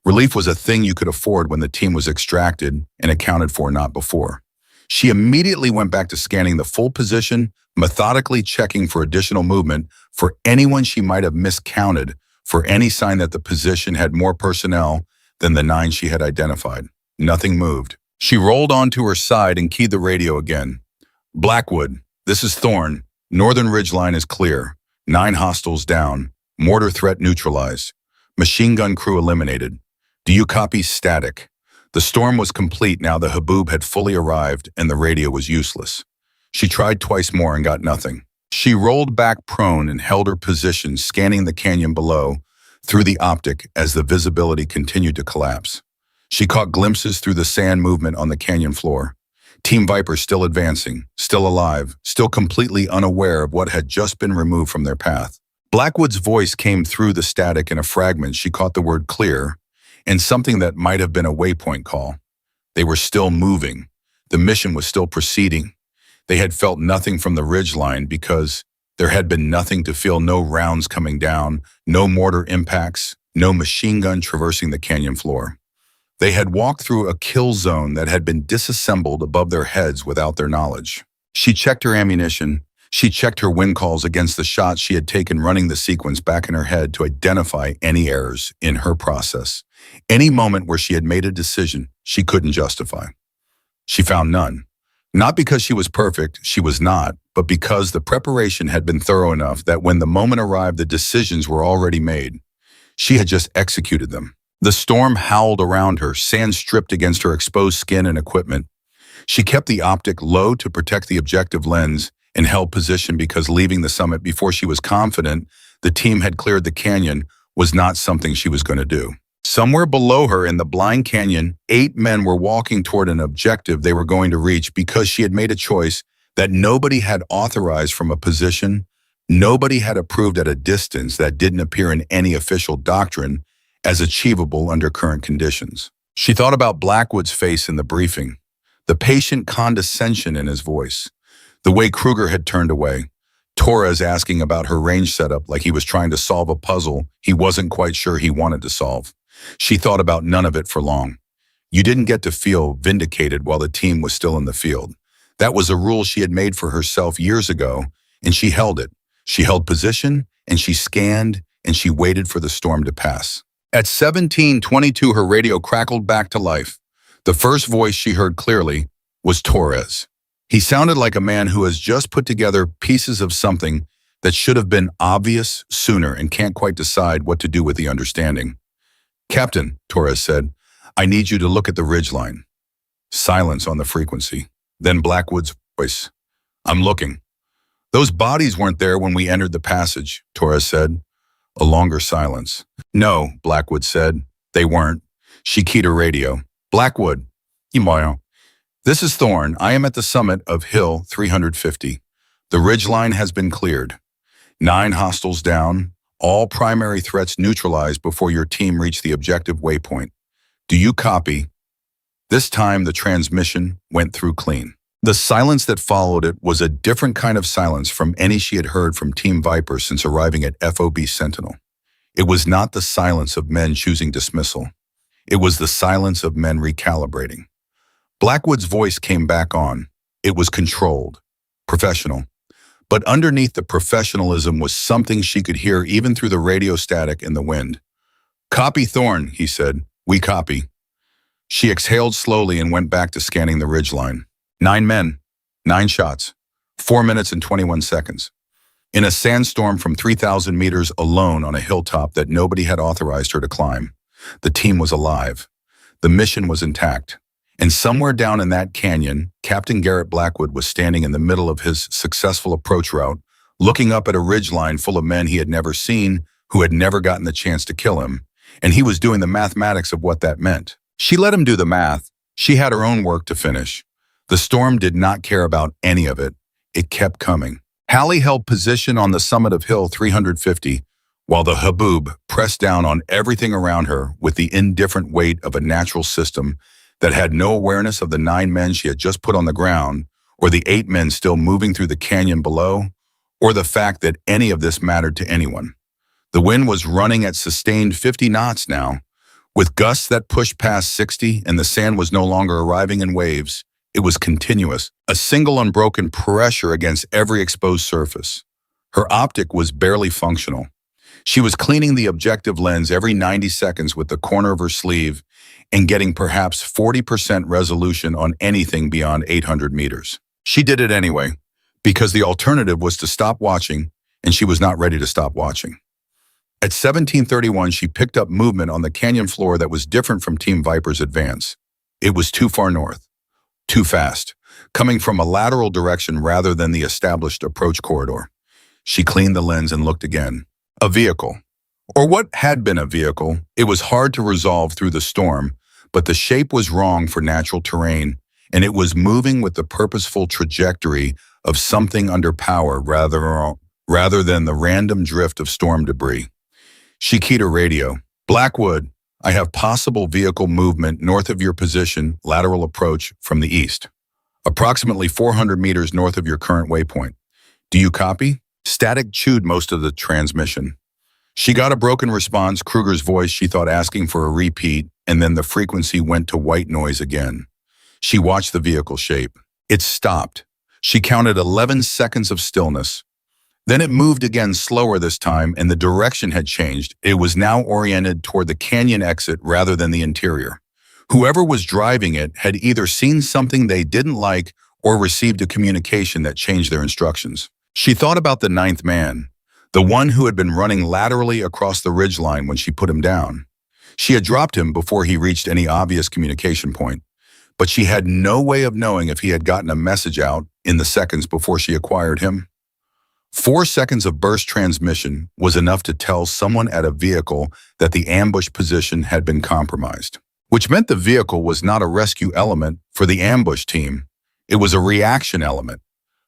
Relief was a thing you could afford when the team was extracted and accounted for, not before. She immediately went back to scanning the full position, methodically checking for additional movement, for anyone she might have miscounted, for any sign that the position had more personnel than the 9 she had identified. Nothing moved. She rolled onto her side and keyed the radio again. "Blackwood, this is Thorne. Northern ridgeline is clear. 9 hostiles down. Mortar threat neutralized. Machine gun crew eliminated. Do you copy? Static. The storm was complete now. The Haboob had fully arrived and the radio was useless. She tried twice more and got nothing. She rolled back prone and held her position, scanning the canyon below through the optic as the visibility continued to collapse. She caught glimpses through the sand movement on the canyon floor. Team Viper still advancing, still alive, still completely unaware of what had just been removed from their path. Blackwood's voice came through the static in a fragment. She caught the word clear and something that might have been a waypoint call. They were still moving. The mission was still proceeding. They had felt nothing from the ridgeline because there had been nothing to feel, no rounds coming down, no mortar impacts, no machine gun traversing the canyon floor. They had walked through a kill zone that had been disassembled above their heads without their knowledge. She checked her ammunition. She checked her wind calls against the shots she had taken, running the sequence back in her head to identify any errors in her process, any moment where she had made a decision she couldn't justify. She found none. Not because she was perfect, she was not, but because the preparation had been thorough enough that when the moment arrived, the decisions were already made. She had just executed them. The storm howled around her, sand stripped against her exposed skin and equipment. She kept the optic low to protect the objective lens and held position because leaving the summit before she was confident the team had cleared the canyon was not something she was going to do. Somewhere below her in the blind canyon, 8 men were walking toward an objective they were going to reach because she had made a choice that nobody had authorized from a position, nobody had approved at a distance that didn't appear in any official doctrine as achievable under current conditions. She thought about Blackwood's face in the briefing, the patient condescension in his voice, the way Kruger had turned away, Torres asking about her range setup like he was trying to solve a puzzle he wasn't quite sure he wanted to solve. She thought about none of it for long. You didn't get to feel vindicated while the team was still in the field. That was a rule she had made for herself years ago, and she held it. She held position, and she scanned, and she waited for the storm to pass. At 17:22, her radio crackled back to life. The first voice she heard clearly was Torres. He sounded like a man who has just put together pieces of something that should have been obvious sooner and can't quite decide what to do with the understanding. "Captain," Torres said, "I need you to look at the ridgeline." Silence on the frequency. Then Blackwood's voice. "I'm looking." "Those bodies weren't there when we entered the passage," Torres said. A longer silence. "No," Blackwood said, "they weren't." She keyed her radio. "Blackwood, this is Thorne. I am at the summit of Hill 350. The ridgeline has been cleared. 9 hostiles down. All primary threats neutralized before your team reached the objective waypoint. Do you copy?" This time the transmission went through clean. The silence that followed it was a different kind of silence from any she had heard from Team Viper since arriving at FOB Sentinel. It was not the silence of men choosing dismissal. It was the silence of men recalibrating. Blackwood's voice came back on. It was controlled, professional. But underneath the professionalism was something she could hear even through the radio static in the wind. "Copy, Thorne," he said. "We copy." She exhaled slowly and went back to scanning the ridgeline. 9 men, 9 shots, 4 minutes and 21 seconds. In a sandstorm from 3,000 meters alone on a hilltop that nobody had authorized her to climb. The team was alive. The mission was intact. And somewhere down in that canyon, Captain Garrett Blackwood was standing in the middle of his successful approach route, looking up at a ridgeline full of men he had never seen, who had never gotten the chance to kill him, and he was doing the mathematics of what that meant. She let him do the math. She had her own work to finish. The storm did not care about any of it. It kept coming. Halley held position on the summit of Hill 350, while the Haboob pressed down on everything around her with the indifferent weight of a natural system that had no awareness of the 9 men she had just put on the ground, or the 8 men still moving through the canyon below, or the fact that any of this mattered to anyone. The wind was running at sustained 50 knots now, with gusts that pushed past 60, and the sand was no longer arriving in waves. It was continuous, a single unbroken pressure against every exposed surface. Her optic was barely functional. She was cleaning the objective lens every 90 seconds with the corner of her sleeve and getting perhaps 40% resolution on anything beyond 800 meters. She did it anyway, because the alternative was to stop watching, and she was not ready to stop watching. At 1731, she picked up movement on the canyon floor that was different from Team Viper's advance. It was too far north, too fast, coming from a lateral direction rather than the established approach corridor. She cleaned the lens and looked again. A vehicle. Or what had been a vehicle. It was hard to resolve through the storm, but the shape was wrong for natural terrain, and it was moving with the purposeful trajectory of something under power rather than the random drift of storm debris. She keyed her radio. Blackwood, I have possible vehicle movement north of your position, lateral approach from the east. Approximately 400 meters north of your current waypoint. Do you copy? Static chewed most of the transmission. She got a broken response, Kruger's voice she thought asking for a repeat, and then the frequency went to white noise again. She watched the vehicle shape. It stopped. She counted 11 seconds of stillness. Then it moved again, slower this time, and the direction had changed. It was now oriented toward the canyon exit rather than the interior. Whoever was driving it had either seen something they didn't like or received a communication that changed their instructions. She thought about the ninth man, the one who had been running laterally across the ridgeline when she put him down. She had dropped him before he reached any obvious communication point, but she had no way of knowing if he had gotten a message out in the seconds before she acquired him. 4 seconds of burst transmission was enough to tell someone at a vehicle that the ambush position had been compromised, which meant the vehicle was not a rescue element for the ambush team. It was a reaction element.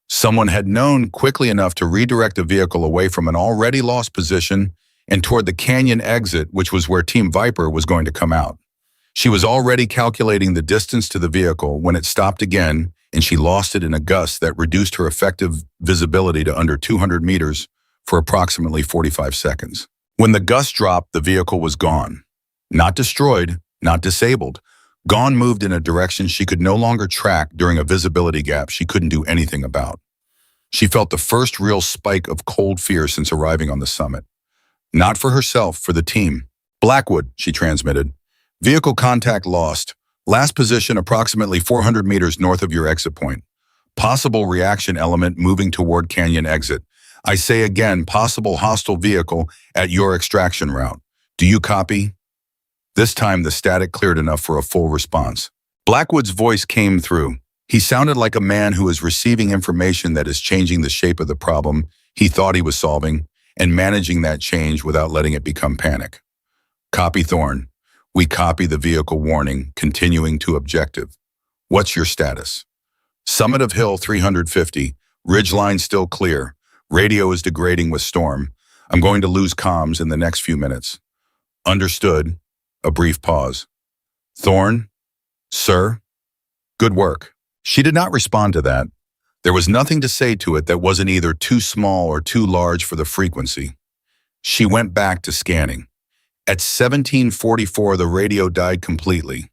Someone had known quickly enough to redirect the vehicle away from an already lost position and toward the canyon exit, which was where Team Viper was going to come out. She was already calculating the distance to the vehicle when it stopped again, and she lost it in a gust that reduced her effective visibility to under 200 meters for approximately 45 seconds. When the gust dropped, the vehicle was gone. Not destroyed, not disabled. Gone, moved in a direction she could no longer track during a visibility gap she couldn't do anything about. She felt the first real spike of cold fear since arriving on the summit. Not for herself, for the team. Blackwood, she transmitted. Vehicle contact lost. Last position approximately 400 meters north of your exit point. Possible reaction element moving toward canyon exit. I say again, possible hostile vehicle at your extraction route. Do you copy? This time the static cleared enough for a full response. Blackwood's voice came through. He sounded like a man who is receiving information that is changing the shape of the problem he thought he was solving and managing that change without letting it become panic. Copy, Thorne. We copy the vehicle warning, continuing to objective. What's your status? Summit of hill 350, ridgeline still clear. Radio is degrading with storm. I'm going to lose comms in the next few minutes. Understood. A brief pause. Thorne? Sir? Good work. She did not respond to that. There was nothing to say to it that wasn't either too small or too large for the frequency. She went back to scanning. At 1744, the radio died completely.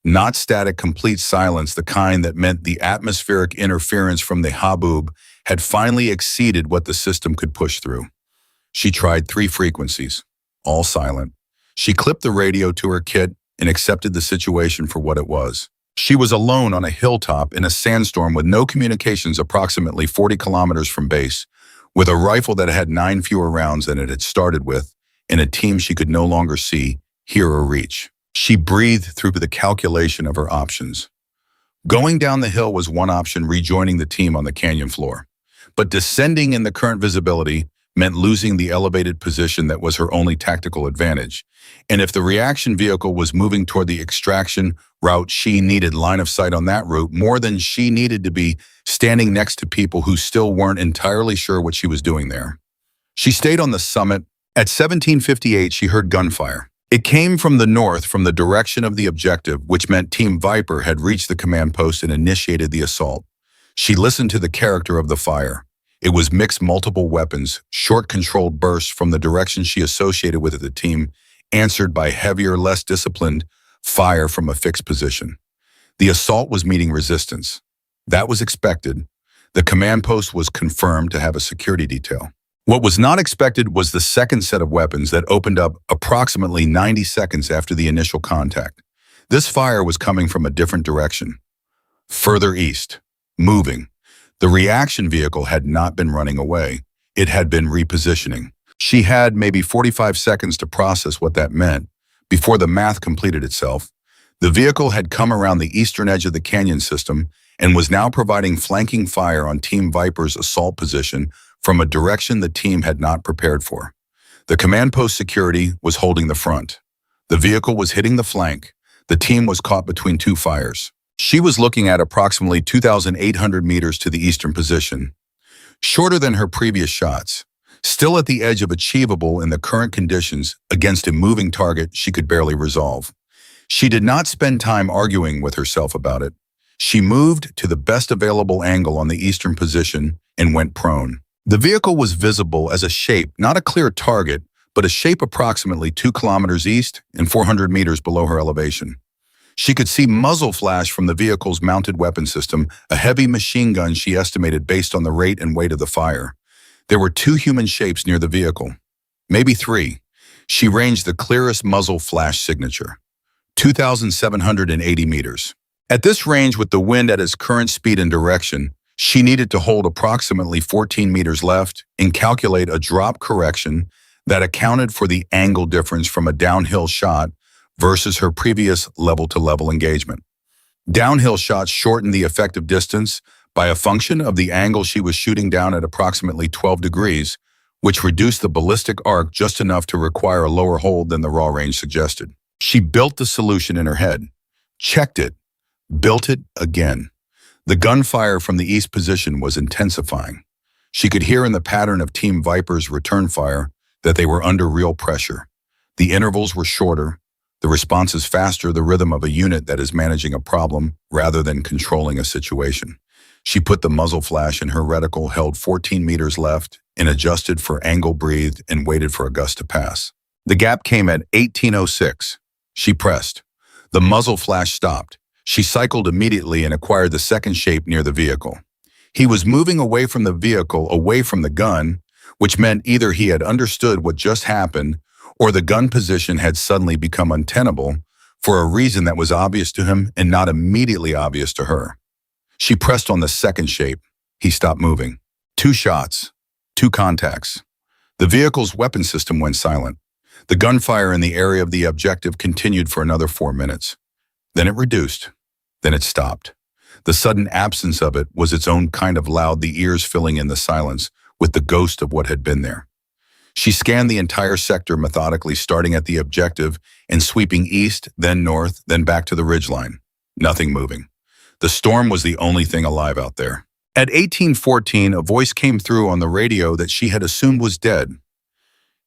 Not static, complete silence, the kind that meant the atmospheric interference from the haboob had finally exceeded what the system could push through. She tried 3 frequencies, all silent. She clipped the radio to her kit and accepted the situation for what it was. She was alone on a hilltop in a sandstorm with no communications approximately 40 kilometers from base, with a rifle that had 9 fewer rounds than it had started with, and a team she could no longer see, hear, or reach. She breathed through the calculation of her options. Going down the hill was one option, rejoining the team on the canyon floor. But descending in the current visibility meant losing the elevated position that was her only tactical advantage. And if the reaction vehicle was moving toward the extraction route, she needed line of sight on that route more than she needed to be standing next to people who still weren't entirely sure what she was doing there. She stayed on the summit. At 1758, she heard gunfire. It came from the north, from the direction of the objective, which meant Team Viper had reached the command post and initiated the assault. She listened to the character of the fire. It was mixed multiple weapons, short controlled bursts from the direction she associated with the team, answered by heavier, less disciplined fire from a fixed position. The assault was meeting resistance. That was expected. The command post was confirmed to have a security detail. What was not expected was the second set of weapons that opened up approximately 90 seconds after the initial contact. This fire was coming from a different direction. Further east. Moving. The reaction vehicle had not been running away. It had been repositioning. She had maybe 45 seconds to process what that meant before the math completed itself. The vehicle had come around the eastern edge of the canyon system and was now providing flanking fire on Team Viper's assault position from a direction the team had not prepared for. The command post security was holding the front. The vehicle was hitting the flank. The team was caught between two fires. She was looking at approximately 2,800 meters to the eastern position, shorter than her previous shots, still at the edge of achievable in the current conditions against a moving target she could barely resolve. She did not spend time arguing with herself about it. She moved to the best available angle on the eastern position and went prone. The vehicle was visible as a shape, not a clear target, but a shape approximately 2 kilometers east and 400 meters below her elevation. She could see muzzle flash from the vehicle's mounted weapon system, a heavy machine gun she estimated based on the rate and weight of the fire. There were 2 human shapes near the vehicle, maybe 3. She ranged the clearest muzzle flash signature, 2,780 meters. At this range, with the wind at its current speed and direction, she needed to hold approximately 14 meters left and calculate a drop correction that accounted for the angle difference from a downhill shot versus her previous level-to-level engagement. Downhill shots shortened the effective distance by a function of the angle she was shooting down at approximately 12 degrees, which reduced the ballistic arc just enough to require a lower hold than the raw range suggested. She built the solution in her head, checked it, built it again. The gunfire from the east position was intensifying. She could hear in the pattern of Team Viper's return fire that they were under real pressure. The intervals were shorter, the responses faster, the rhythm of a unit that is managing a problem rather than controlling a situation. She put the muzzle flash in her reticle, held 14 meters left, and adjusted for angle, breathed, and waited for a gust to pass. The gap came at 1806. She pressed. The muzzle flash stopped. She cycled immediately and acquired the second shape near the vehicle. He was moving away from the vehicle, away from the gun, which meant either he had understood what just happened or the gun position had suddenly become untenable for a reason that was obvious to him and not immediately obvious to her. She pressed on the second shape. He stopped moving. 2 shots, 2 contacts. The vehicle's weapon system went silent. The gunfire in the area of the objective continued for another 4 minutes. Then it reduced. Then it stopped. The sudden absence of it was its own kind of loud, the ears filling in the silence with the ghost of what had been there. She scanned the entire sector methodically, starting at the objective and sweeping east, then north, then back to the ridgeline. Nothing moving. The storm was the only thing alive out there. At 1814, a voice came through on the radio that she had assumed was dead.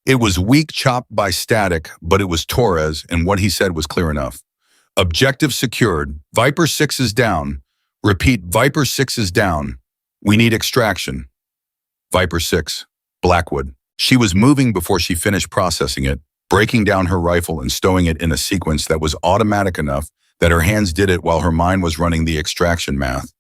It was weak, chopped by static, but it was Torres, and what he said was clear enough. Objective secured. Viper 6 is down. Repeat, Viper 6 is down. We need extraction. Viper 6. Blackwood. She was moving before she finished processing it, breaking down her rifle and stowing it in a sequence that was automatic enough that her hands did it while her mind was running the extraction math.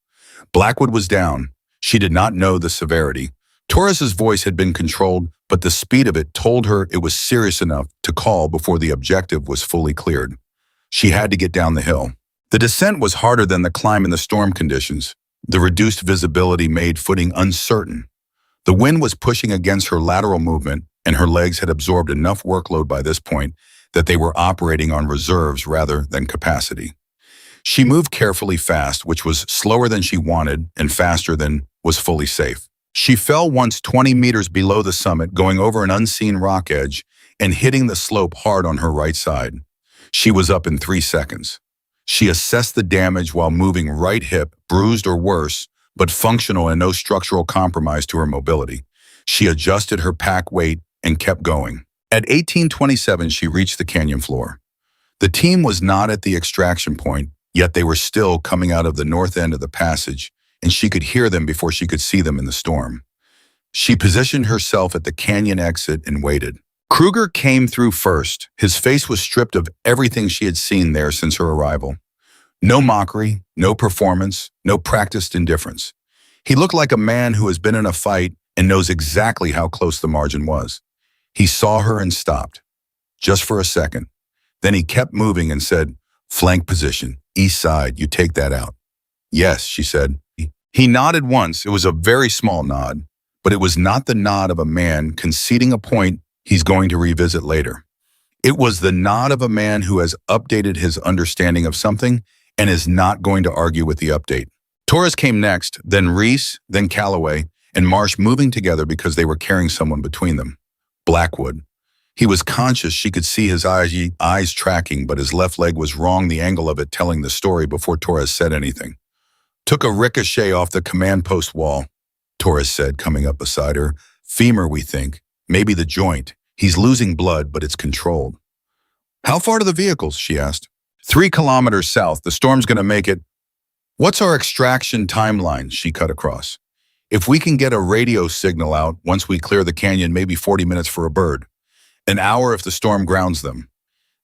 Blackwood was down. She did not know the severity. Torres's voice had been controlled, but the speed of it told her it was serious enough to call before the objective was fully cleared. She had to get down the hill. The descent was harder than the climb in the storm conditions. The reduced visibility made footing uncertain. The wind was pushing against her lateral movement, and her legs had absorbed enough workload by this point that they were operating on reserves rather than capacity. She moved carefully fast, which was slower than she wanted and faster than was fully safe. She fell once 20 meters below the summit, going over an unseen rock edge and hitting the slope hard on her right side. She was up in 3 seconds. She assessed the damage while moving right hip, bruised or worse, but functional and no structural compromise to her mobility. She adjusted her pack weight and kept going. At 1827, she reached the canyon floor. The team was not at the extraction point, yet they were still coming out of the north end of the passage, and she could hear them before she could see them in the storm. She positioned herself at the canyon exit and waited. Kruger came through first. His face was stripped of everything she had seen there since her arrival. No mockery, no performance, no practiced indifference. He looked like a man who has been in a fight and knows exactly how close the margin was. He saw her and stopped, just for a second. Then he kept moving and said, "Flank position, east side, you take that out." "Yes," she said. He nodded once. It was a very small nod, but it was not the nod of a man conceding a point he's going to revisit later. It was the nod of a man who has updated his understanding of something and is not going to argue with the update. Torres came next, then Reese, then Calloway, and Marsh moving together because they were carrying someone between them. Blackwood. He was conscious she could see his eyes tracking, but his left leg was wrong, the angle of it telling the story before Torres said anything. Took a ricochet off the command post wall, Torres said, coming up beside her. Femur, we think. Maybe the joint. He's losing blood, but it's controlled. How far to the vehicles? She asked. 3 kilometers south. The storm's going to make it. What's our extraction timeline? She cut across. If we can get a radio signal out once we clear the canyon, maybe 40 minutes for a bird. An hour if the storm grounds them.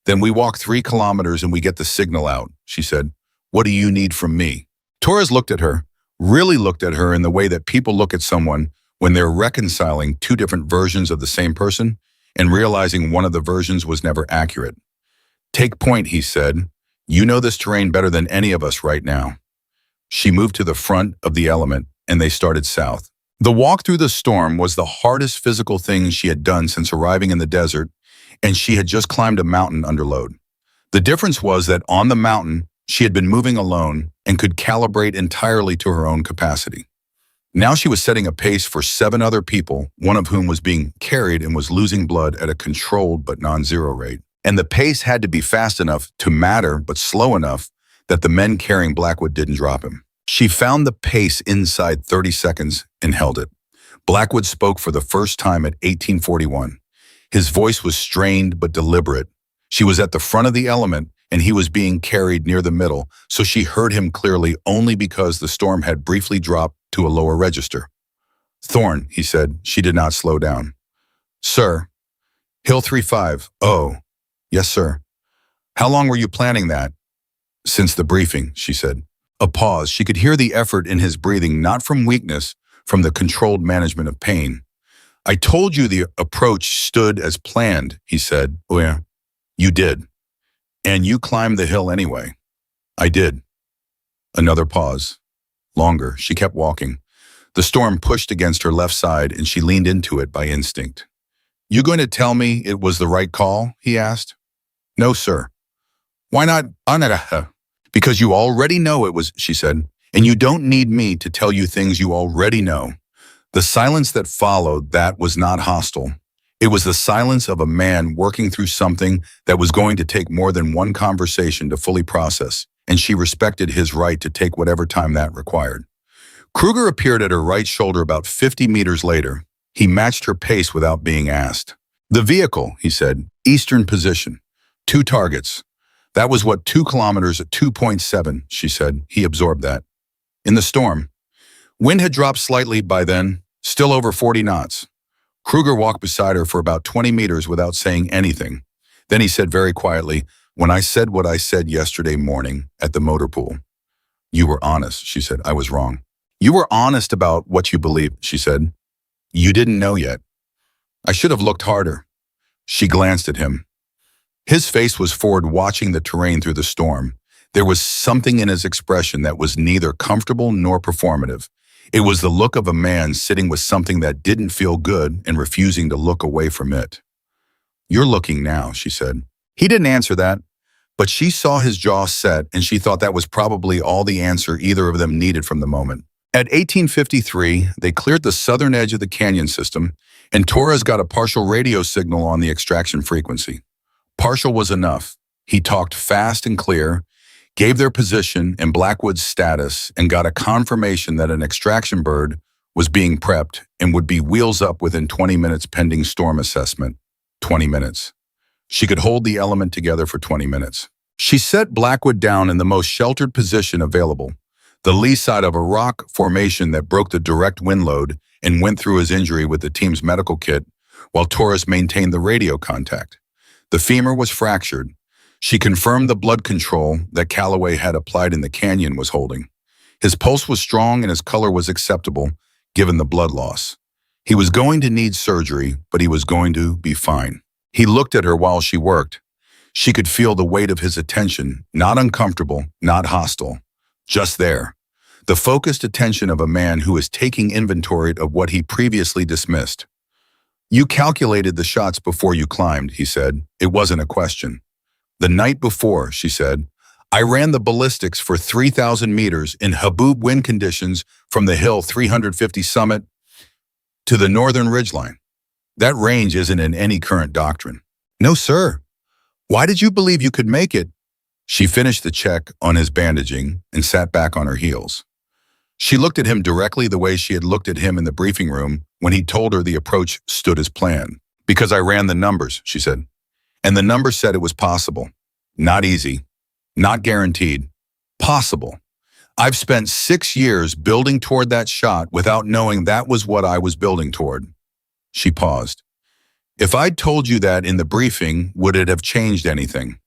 Then we walk 3 kilometers and we get the signal out, she said. What do you need from me? Torres looked at her, really looked at her in the way that people look at someone when they're reconciling 2 different versions of the same person and realizing one of the versions was never accurate. Take point, he said. You know this terrain better than any of us right now. She moved to the front of the element and they started south. The walk through the storm was the hardest physical thing she had done since arriving in the desert, and she had just climbed a mountain under load. The difference was that on the mountain, she had been moving alone and could calibrate entirely to her own capacity. Now she was setting a pace for 7 other people, one of whom was being carried and was losing blood at a controlled but non-zero rate. And the pace had to be fast enough to matter, but slow enough that the men carrying Blackwood didn't drop him. She found the pace inside 30 seconds and held it. Blackwood spoke for the first time at 1841. His voice was strained but deliberate. She was at the front of the element and he was being carried near the middle, so she heard him clearly only because the storm had briefly dropped to a lower register. Thorne, he said. She did not slow down. Sir. Hill 3-5. Oh, yes, sir. How long were you planning that? Since the briefing, she said. A pause. She could hear the effort in his breathing, not from weakness, from the controlled management of pain. I told you the approach stood as planned, he said. Oh, yeah. You did. And you climbed the hill anyway. I did. Another pause. Longer. She kept walking. The storm pushed against her left side and she leaned into it by instinct. You going to tell me it was the right call? He asked. No, sir. Why not? Because you already know it was, she said, and you don't need me to tell you things you already know. The silence that followed that was not hostile. It was the silence of a man working through something that was going to take more than one conversation to fully process, and she respected his right to take whatever time that required. Kruger appeared at her right shoulder about 50 meters later. He matched her pace without being asked. The vehicle, he said, eastern position. 2 targets. That was what 2 kilometers at 2.7, she said. He absorbed that. In the storm. Wind had dropped slightly by then, still over 40 knots. Kruger walked beside her for about 20 meters without saying anything. Then he said very quietly, when I said what I said yesterday morning at the motor pool. You were honest, she said. I was wrong. You were honest about what you believed, she said. You didn't know yet. I should have looked harder. She glanced at him. His face was forward, watching the terrain through the storm. There was something in his expression that was neither comfortable nor performative. It was the look of a man sitting with something that didn't feel good and refusing to look away from it. You're looking now, she said. He didn't answer that, but she saw his jaw set and she thought that was probably all the answer either of them needed from the moment. At 1853, they cleared the southern edge of the canyon system and Torres got a partial radio signal on the extraction frequency. Partial was enough. He talked fast and clear, gave their position and Blackwood's status, and got a confirmation that an extraction bird was being prepped and would be wheels up within 20 minutes pending storm assessment. 20 minutes. She could hold the element together for 20 minutes. She set Blackwood down in the most sheltered position available, the lee side of a rock formation that broke the direct wind load and went through his injury with the team's medical kit, while Torres maintained the radio contact. The femur was fractured. She confirmed the blood control that Calloway had applied in the canyon was holding. His pulse was strong and his color was acceptable, given the blood loss. He was going to need surgery, but he was going to be fine. He looked at her while she worked. She could feel the weight of his attention, not uncomfortable, not hostile, just there. the focused attention of a man who is taking inventory of what he previously dismissed. You calculated the shots before you climbed, he said. It wasn't a question. The night before, she said, I ran the ballistics for 3,000 meters in haboob wind conditions from the hill 350 summit to the northern ridgeline. That range isn't in any current doctrine. No, sir. Why did you believe you could make it? She finished the check on his bandaging and sat back on her heels. She looked at him directly the way she had looked at him in the briefing room when he told her the approach stood as planned. Because I ran the numbers, she said. And the numbers said it was possible. Not easy. Not guaranteed. Possible. I've spent 6 years building toward that shot without knowing that was what I was building toward. She paused. If I'd told you that in the briefing, would it have changed anything?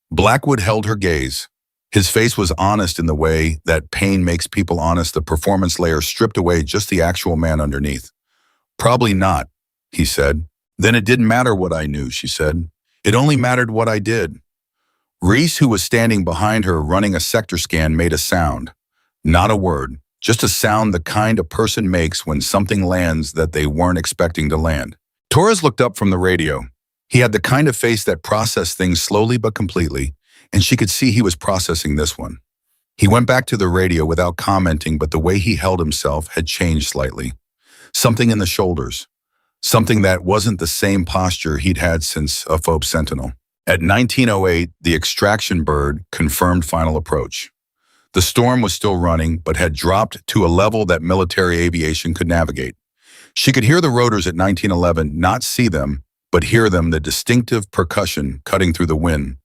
Blackwood held her gaze. His face was honest in the way that pain makes people honest. The performance layer stripped away just the actual man underneath. Probably not, he said. Then it didn't matter what I knew, she said. It only mattered what I did. Reese, who was standing behind her running a sector scan, made a sound. Not a word, just a sound the kind a person makes when something lands that they weren't expecting to land. Torres looked up from the radio. He had the kind of face that processed things slowly but completely, and she could see he was processing this one. He went back to the radio without commenting, but the way he held himself had changed slightly. Something in the shoulders. Something that wasn't the same posture he'd had since FOB Sentinel. At 1908, the extraction bird confirmed final approach. The storm was still running, but had dropped to a level that military aviation could navigate. She could hear the rotors at 1911, not see them, but hear them, the distinctive percussion cutting through the wind.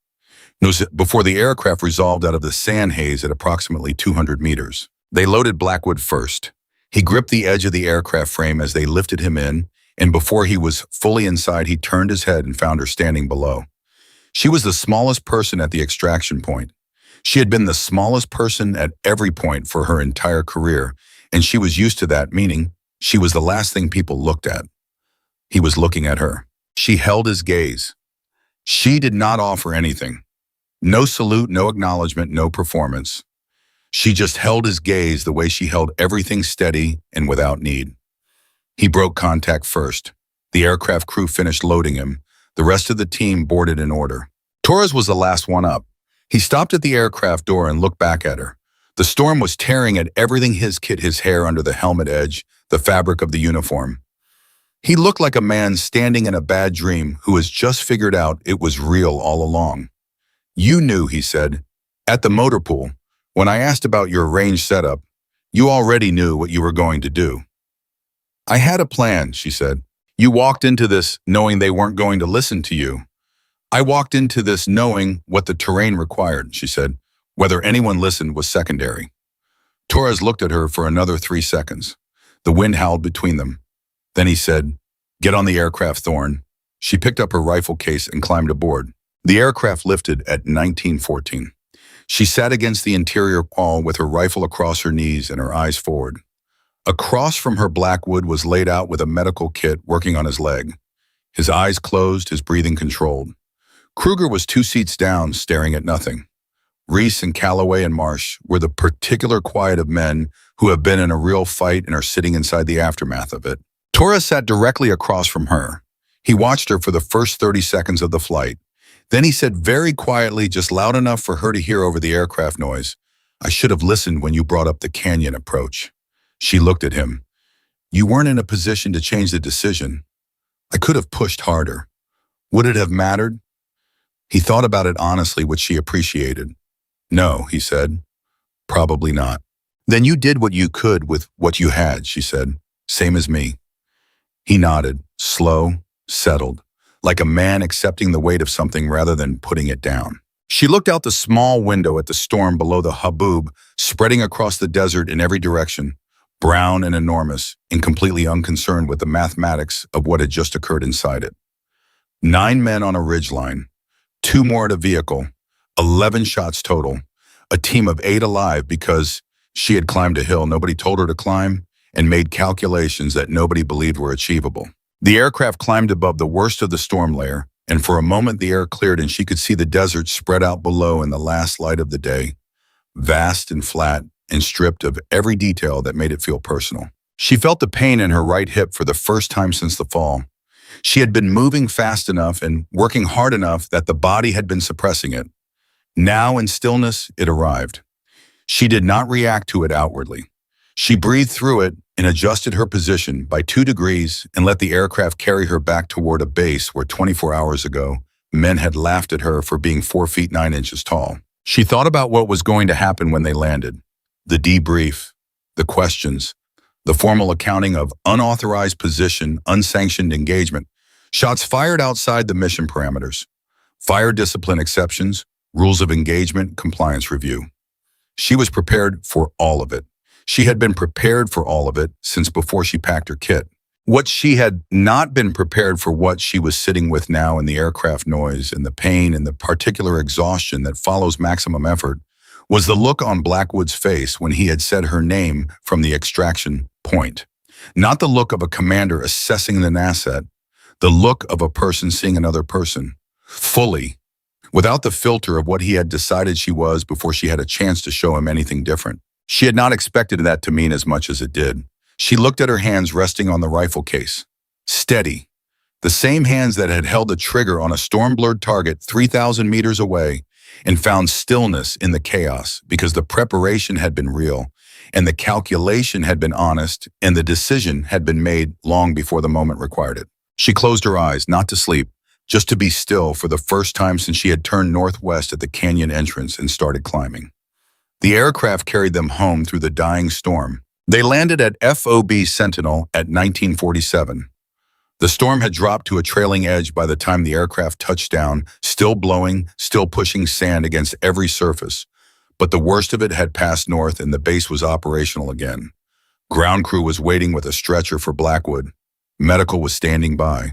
Before the aircraft resolved out of the sand haze at approximately 200 meters. They loaded Blackwood first. He gripped the edge of the aircraft frame as they lifted him in, and before he was fully inside, he turned his head and found her standing below. She was the smallest person at the extraction point. She had been the smallest person at every point for her entire career, and she was used to that, meaning she was the last thing people looked at. He was looking at her. She held his gaze. She did not offer anything. No salute, no acknowledgement, no performance. She just held his gaze the way she held everything steady and without need. He broke contact first. The aircraft crew finished loading him. The rest of the team boarded in order. Torres was the last one up. He stopped at the aircraft door and looked back at her. The storm was tearing at everything: his kit, his hair under the helmet edge, the fabric of the uniform. He looked like a man standing in a bad dream who has just figured out it was real all along. You knew, he said, at the motor pool, when I asked about your range setup, you already knew what you were going to do. I had a plan, she said. You walked into this knowing they weren't going to listen to you. I walked into this knowing what the terrain required, she said. Whether anyone listened was secondary. Torres looked at her for another 3 seconds. The wind howled between them. Then he said, "Get on the aircraft, Thorne." She picked up her rifle case and climbed aboard. The aircraft lifted at 1914. She sat against the interior wall with her rifle across her knees and her eyes forward. Across from her, Blackwood was laid out with a medical kit working on his leg. His eyes closed, his breathing controlled. Kruger was 2 seats down, staring at nothing. Reese and Calloway and Marsh were the particular quiet of men who have been in a real fight and are sitting inside the aftermath of it. Torres sat directly across from her. He watched her for the first 30 seconds of the flight. Then he said very quietly, just loud enough for her to hear over the aircraft noise, "I should have listened when you brought up the canyon approach." She looked at him. "You weren't in a position to change the decision. I could have pushed harder. Would it have mattered?" He thought about it honestly, which she appreciated. "No," he said. "Probably not." "Then you did what you could with what you had," she said. "Same as me." He nodded, slow, settled, like a man accepting the weight of something rather than putting it down. She looked out the small window at the storm below the haboob, spreading across the desert in every direction, brown and enormous, and completely unconcerned with the mathematics of what had just occurred inside it. 9 men on a ridgeline, 2 more at a vehicle, 11 shots total, a team of 8 alive because she had climbed a hill nobody told her to climb and made calculations that nobody believed were achievable. The aircraft climbed above the worst of the storm layer, and for a moment the air cleared and she could see the desert spread out below in the last light of the day, vast and flat, and stripped of every detail that made it feel personal. She felt the pain in her right hip for the first time since the fall. She had been moving fast enough and working hard enough that the body had been suppressing it. Now, in stillness, it arrived. She did not react to it outwardly. She breathed through it and adjusted her position by 2 degrees and let the aircraft carry her back toward a base where 24 hours ago, men had laughed at her for being 4 feet 9 inches tall. She thought about what was going to happen when they landed. The debrief, the questions, the formal accounting of unauthorized position, unsanctioned engagement, shots fired outside the mission parameters, fire discipline exceptions, rules of engagement, compliance review. She was prepared for all of it. She had been prepared for all of it since before she packed her kit. What she had not been prepared for, what she was sitting with now in the aircraft noise and the pain and the particular exhaustion that follows maximum effort, was the look on Blackwood's face when he had said her name from the extraction point. Not the look of a commander assessing an asset, the look of a person seeing another person, fully, without the filter of what he had decided she was before she had a chance to show him anything different. She had not expected that to mean as much as it did. She looked at her hands resting on the rifle case. Steady. The same hands that had held the trigger on a storm-blurred target 3,000 meters away, and found stillness in the chaos because the preparation had been real, and the calculation had been honest, and the decision had been made long before the moment required it. She closed her eyes, not to sleep, just to be still for the first time since she had turned northwest at the canyon entrance and started climbing. The aircraft carried them home through the dying storm. They landed at FOB Sentinel at 1947. The storm had dropped to a trailing edge by the time the aircraft touched down, still blowing, still pushing sand against every surface. But the worst of it had passed north and the base was operational again. Ground crew was waiting with a stretcher for Blackwood. Medical was standing by.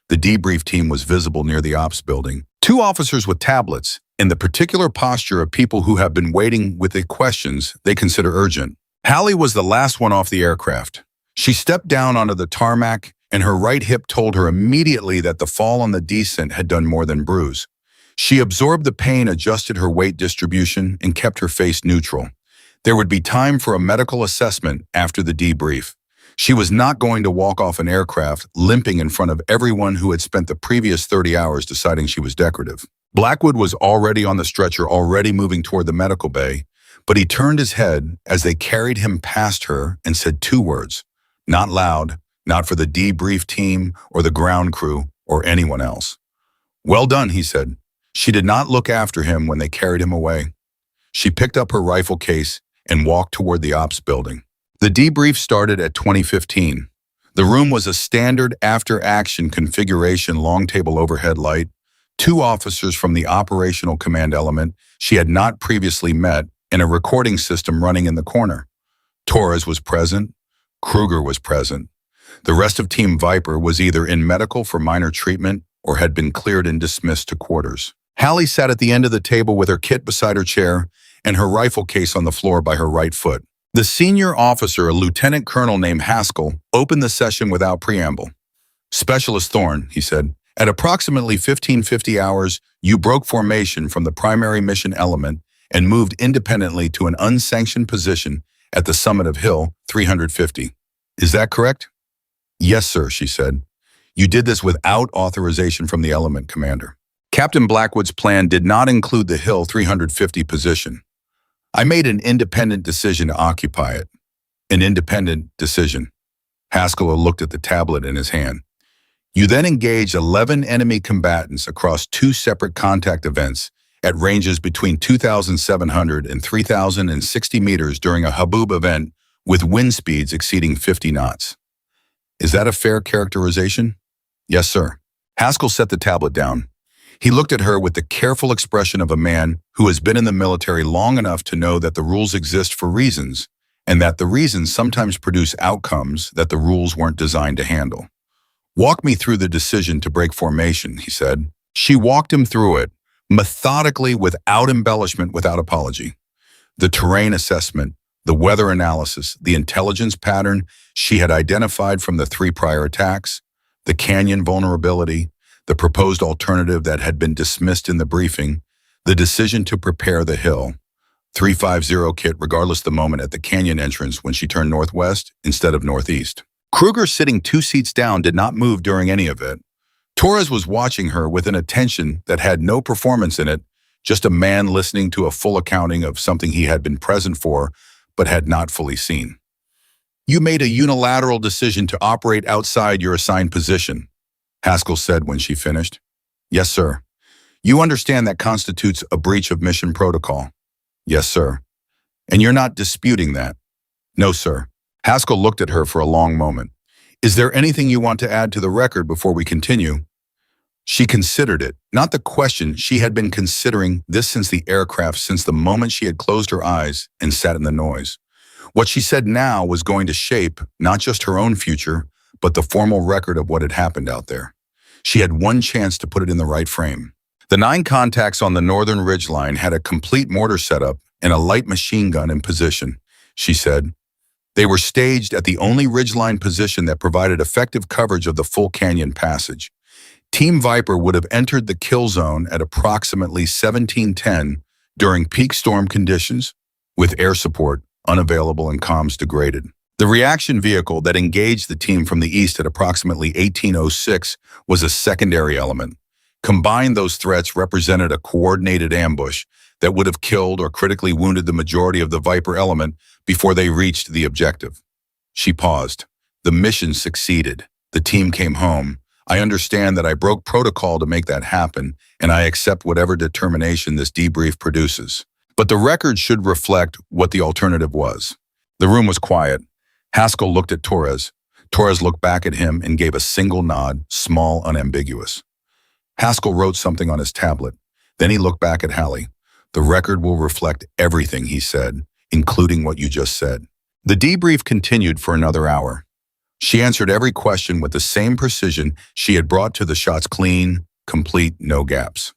The debrief team was visible near the ops building. 2 officers with tablets, in the particular posture of people who have been waiting with the questions they consider urgent. Halley was the last one off the aircraft. She stepped down onto the tarmac, and her right hip told her immediately that the fall on the descent had done more than bruise. She absorbed the pain, adjusted her weight distribution, and kept her face neutral. There would be time for a medical assessment after the debrief. She was not going to walk off an aircraft limping in front of everyone who had spent the previous 30 hours deciding she was decorative. Blackwood was already on the stretcher, already moving toward the medical bay, but he turned his head as they carried him past her and said 2 words, not loud, not for the debrief team or the ground crew or anyone else. "Well done," he said. She did not look after him when they carried him away. She picked up her rifle case and walked toward the ops building. The debrief started at 2015. The room was a standard after-action configuration long table overhead light, 2 officers from the operational command element she had not previously met, and a recording system running in the corner. Torres was present. Kruger was present. The rest of Team Viper was either in medical for minor treatment or had been cleared and dismissed to quarters. Halley sat at the end of the table with her kit beside her chair and her rifle case on the floor by her right foot. The senior officer, a lieutenant colonel named Haskell, opened the session without preamble. "Specialist Thorne," he said, "at approximately 1550 hours, you broke formation from the primary mission element and moved independently to an unsanctioned position at the summit of Hill 350. Is that correct?" "Yes, sir," she said. "You did this without authorization from the element commander. Captain Blackwood's plan did not include the Hill 350 position. I made an independent decision to occupy it." "An independent decision." Haskell looked at the tablet in his hand. "You then engaged 11 enemy combatants across 2 separate contact events at ranges between 2,700 and 3,060 meters during a Haboob event with wind speeds exceeding 50 knots. Is that a fair characterization?" "Yes, sir." Haskell set the tablet down. He looked at her with the careful expression of a man who has been in the military long enough to know that the rules exist for reasons, and that the reasons sometimes produce outcomes that the rules weren't designed to handle. "Walk me through the decision to break formation," he said. She walked him through it, methodically, without embellishment, without apology. The terrain assessment, the weather analysis, the intelligence pattern she had identified from the 3 prior attacks, the canyon vulnerability, the proposed alternative that had been dismissed in the briefing, the decision to prepare the hill. 350 Kit regardless the moment at the canyon entrance when she turned northwest instead of northeast. Kruger, sitting 2 seats down, did not move during any of it. Torres was watching her with an attention that had no performance in it, just a man listening to a full accounting of something he had been present for but had not fully seen. "You made a unilateral decision to operate outside your assigned position," Haskell said when she finished. "Yes, sir." "You understand that constitutes a breach of mission protocol?" "Yes, sir." "And you're not disputing that?" "No, sir." Haskell looked at her for a long moment. "Is there anything you want to add to the record before we continue?" She considered it, not the question. She had been considering this since the moment she had closed her eyes and sat in the noise. What she said now was going to shape not just her own future, but the formal record of what had happened out there. She had one chance to put it in the right frame. The 9 contacts on the northern ridgeline had a complete mortar setup and a light machine gun in position, she said. They were staged at the only ridgeline position that provided effective coverage of the full canyon passage. Team Viper would have entered the kill zone at approximately 1710 during peak storm conditions, with air support unavailable and comms degraded. The reaction vehicle that engaged the team from the east at approximately 1806 was a secondary element. Combined, those threats represented a coordinated ambush that would have killed or critically wounded the majority of the Viper element before they reached the objective. She paused. The mission succeeded. The team came home. I understand that I broke protocol to make that happen, and I accept whatever determination this debrief produces. But the record should reflect what the alternative was. The room was quiet. Haskell looked at Torres. Torres looked back at him and gave a single nod, small, unambiguous. Haskell wrote something on his tablet. Then he looked back at Halley. "The record will reflect everything," he said, "including what you just said." The debrief continued for another hour. She answered every question with the same precision she had brought to the shots, clean, complete, no gaps.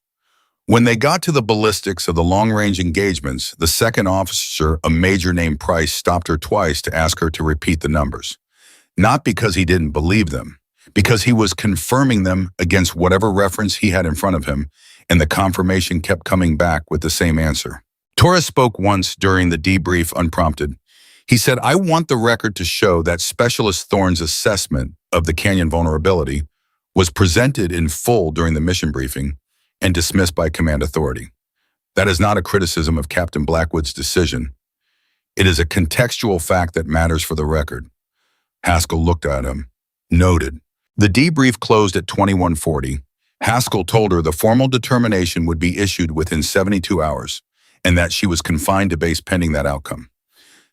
When they got to the ballistics of the long-range engagements, the second officer, a major named Price, stopped her twice to ask her to repeat the numbers. Not because he didn't believe them, because he was confirming them against whatever reference he had in front of him, and the confirmation kept coming back with the same answer. Torres spoke once during the debrief unprompted. He said, "I want the record to show that Specialist Thorne's assessment of the canyon vulnerability was presented in full during the mission briefing and dismissed by command authority. That is not a criticism of Captain Blackwood's decision. It is a contextual fact that matters for the record." Haskell looked at him. Noted. The debrief closed at 2140. Haskell told her the formal determination would be issued within 72 hours, and that she was confined to base pending that outcome.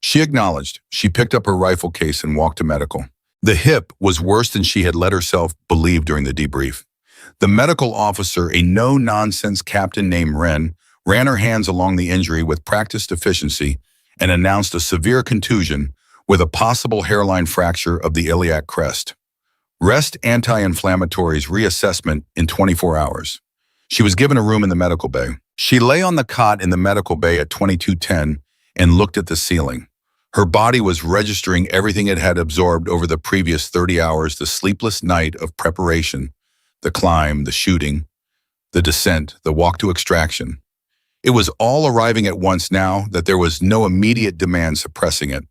She acknowledged. She picked up her rifle case and walked to medical. The hip was worse than she had let herself believe during the debrief. The medical officer, a no-nonsense captain named Wren, ran her hands along the injury with practiced efficiency and announced a severe contusion with a possible hairline fracture of the iliac crest. Rest anti-inflammatories reassessment in 24 hours. She was given a room in the medical bay. She lay on the cot in the medical bay at 2210 and looked at the ceiling. Her body was registering everything it had absorbed over the previous 30 hours, the sleepless night of preparation, the climb, the shooting, the descent, the walk to extraction. It was all arriving at once now that there was no immediate demand suppressing it.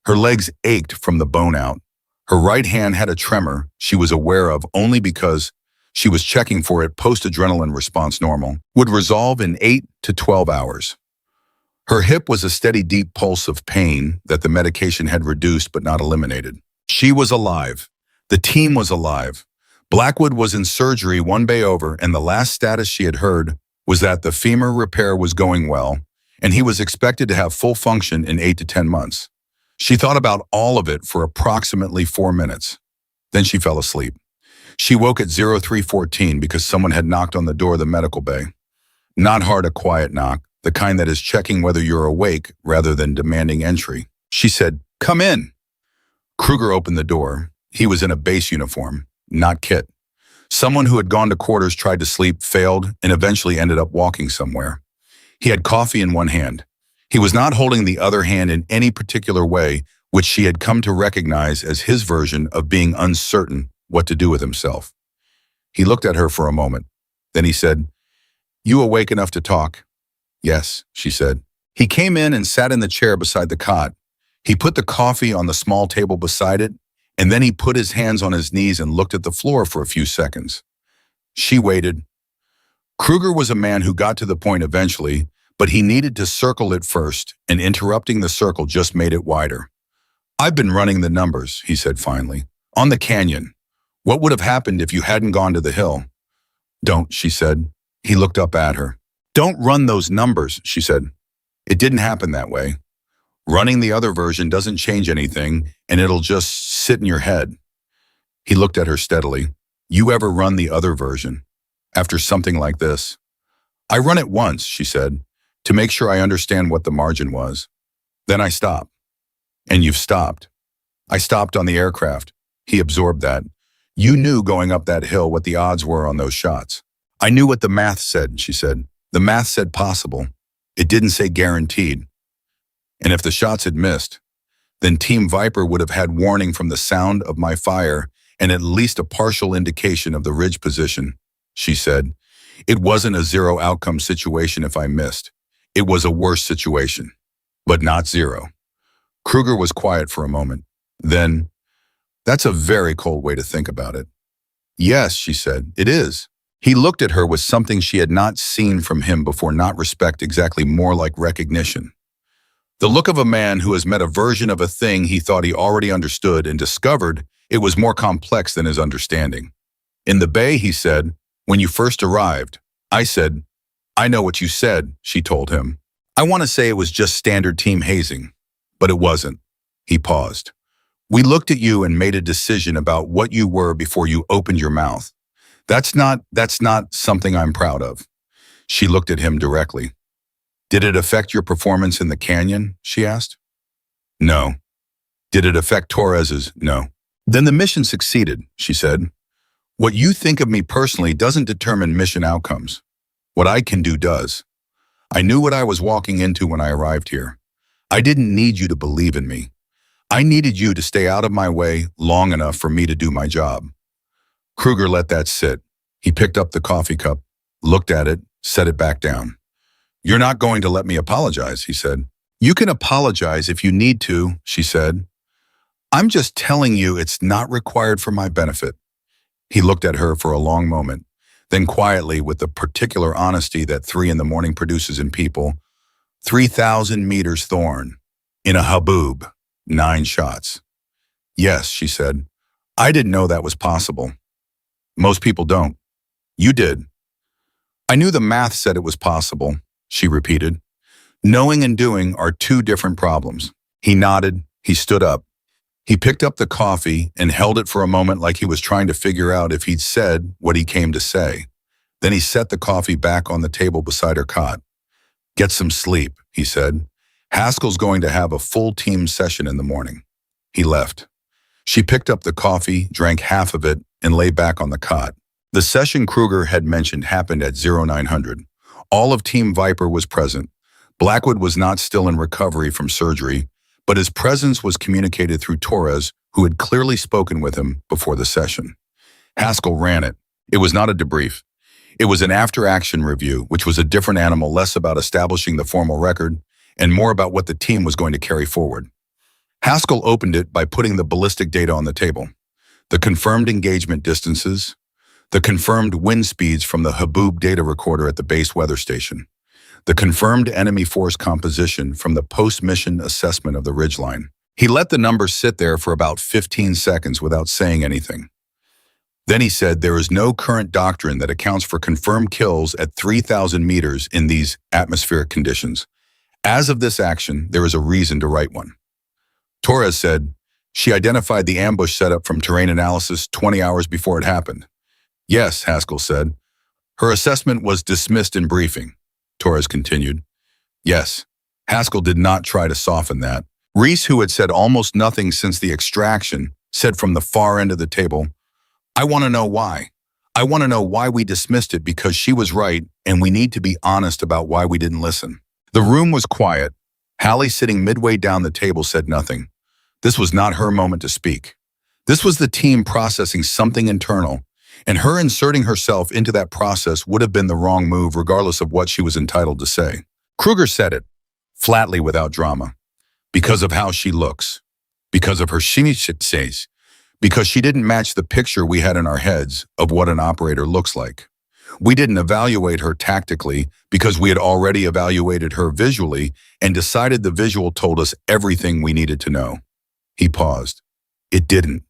Her legs ached from the bone out. Her right hand had a tremor she was aware of only because she was checking for it post-adrenaline response normal, would resolve in 8 to 12 hours. Her hip was a steady deep pulse of pain that the medication had reduced but not eliminated. She was alive. The team was alive. Blackwood was in surgery one bay over, and the last status she had heard was that the femur repair was going well, and he was expected to have full function in 8 to 10 months. She thought about all of it for approximately 4 minutes. Then she fell asleep. She woke at 0314 because someone had knocked on the door of the medical bay. Not hard, a quiet knock, the kind that is checking whether you're awake rather than demanding entry. She said, "Come in." Kruger opened the door. He was in a base uniform, not kit. Someone who had gone to quarters, tried to sleep, failed, and eventually ended up walking somewhere. He had coffee in one hand. He was not holding the other hand in any particular way, which she had come to recognize as his version of being uncertain what to do with himself. He looked at her for a moment. Then he said, "You awake enough to talk?" "Yes," she said. He came in and sat in the chair beside the cot. He put the coffee on the small table beside it, and then he put his hands on his knees and looked at the floor for a few seconds. She waited. Kruger was a man who got to the point eventually, but he needed to circle it first, and interrupting the circle just made it wider. "I've been running the numbers," he said finally. "On the canyon. What would have happened if you hadn't gone to the hill?" "Don't," she said. He looked up at her. "Don't run those numbers," she said. "It didn't happen that way. Running the other version doesn't change anything, and it'll just sit in your head." He looked at her steadily. "You ever run the other version? After something like this?" "I run it once," she said, "to make sure I understand what the margin was. Then I stop." "And you've stopped?" "I stopped on the aircraft." He absorbed that. "You knew going up that hill what the odds were on those shots." "I knew what the math said," she said. "The math said possible. It didn't say guaranteed. And if the shots had missed, then Team Viper would have had warning from the sound of my fire and at least a partial indication of the ridge position," she said. "It wasn't a zero outcome situation if I missed. It was a worse situation, but not zero." Kruger was quiet for a moment. Then, "That's a very cold way to think about it." "Yes," she said, "it is." He looked at her with something she had not seen from him before, not respect, exactly, more like recognition. The look of a man who has met a version of a thing he thought he already understood and discovered it was more complex than his understanding. "In the bay," he said, "when you first arrived, I said, 'I know what you said,'" she told him. "I want to say it was just standard team hazing, but it wasn't." He paused. "We looked at you and made a decision about what you were before you opened your mouth. That's not something I'm proud of." She looked at him directly. "Did it affect your performance in the canyon?" she asked. "No." "Did it affect Torres's?" "No." "Then the mission succeeded," she said. "What you think of me personally doesn't determine mission outcomes. What I can do does. I knew what I was walking into when I arrived here. I didn't need you to believe in me. I needed you to stay out of my way long enough for me to do my job." Kruger let that sit. He picked up the coffee cup, looked at it, set it back down. "You're not going to let me apologize," he said. "You can apologize if you need to," she said. "I'm just telling you it's not required for my benefit." He looked at her for a long moment, then quietly, with the particular honesty that 3 in the morning produces in people, 3,000 meters Thorne, in a haboob, 9 shots. "Yes," she said. "I didn't know that was possible. Most people don't. You did." "I knew the math said it was possible," she repeated. "Knowing and doing are 2 different problems." He nodded. He stood up. He picked up the coffee and held it for a moment like he was trying to figure out if he'd said what he came to say. Then he set the coffee back on the table beside her cot. "Get some sleep," he said. "Haskell's going to have a full team session in the morning." He left. She picked up the coffee, drank half of it, and lay back on the cot. The session Kruger had mentioned happened at 0900. All of Team Viper was present. Blackwood was not still in recovery from surgery, but his presence was communicated through Torres, who had clearly spoken with him before the session. Haskell ran it. It was not a debrief. It was an after-action review, which was a different animal, less about establishing the formal record and more about what the team was going to carry forward. Haskell opened it by putting the ballistic data on the table. The confirmed engagement distances, the confirmed wind speeds from the Haboob data recorder at the base weather station, the confirmed enemy force composition from the post-mission assessment of the ridgeline. He let the numbers sit there for about 15 seconds without saying anything. Then he said, "There is no current doctrine that accounts for confirmed kills at 3,000 meters in these atmospheric conditions. As of this action, there is a reason to write one." Torres said, "She identified the ambush setup from terrain analysis 20 hours before it happened." "Yes," Haskell said. "Her assessment was dismissed in briefing." Torres continued. "Yes." Haskell did not try to soften that. Reese, who had said almost nothing since the extraction, said from the far end of the table, "I want to know why. I want to know why we dismissed it, because she was right, and we need to be honest about why we didn't listen." The room was quiet. Halley, sitting midway down the table, said nothing. This was not her moment to speak. This was the team processing something internal, and her inserting herself into that process would have been the wrong move regardless of what she was entitled to say. Kruger said it. flatly without drama, because of how she looks, because of her says, because she didn't match the picture we had in our heads of what an operator looks like. We didn't evaluate her tactically because we had already evaluated her visually and decided the visual told us everything we needed to know. He paused. It didn't.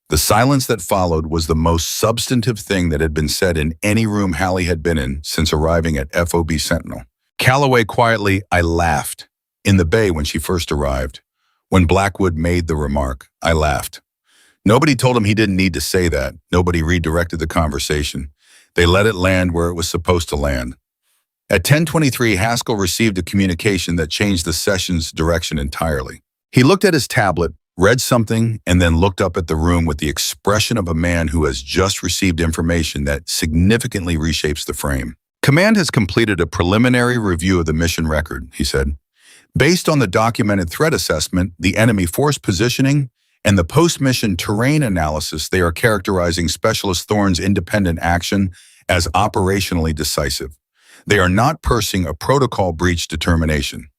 The silence that followed was the most substantive thing that had been said in any room Halley had been in since arriving at FOB Sentinel. Calloway quietly, I laughed. In the bay when she first arrived. When Blackwood made the remark, I laughed. Nobody told him he didn't need to say that. Nobody redirected the conversation. They let it land where it was supposed to land. At 10:23, Haskell received a communication that changed the session's direction entirely. He looked at his tablet, read something, and then looked up at the room with the expression of a man who has just received information that significantly reshapes the frame. Command has completed a preliminary review of the mission record, he said. Based on the documented threat assessment, the enemy force positioning, and the post-mission terrain analysis, they are characterizing Specialist Thorne's independent action as operationally decisive. They are not pursuing a protocol breach determination.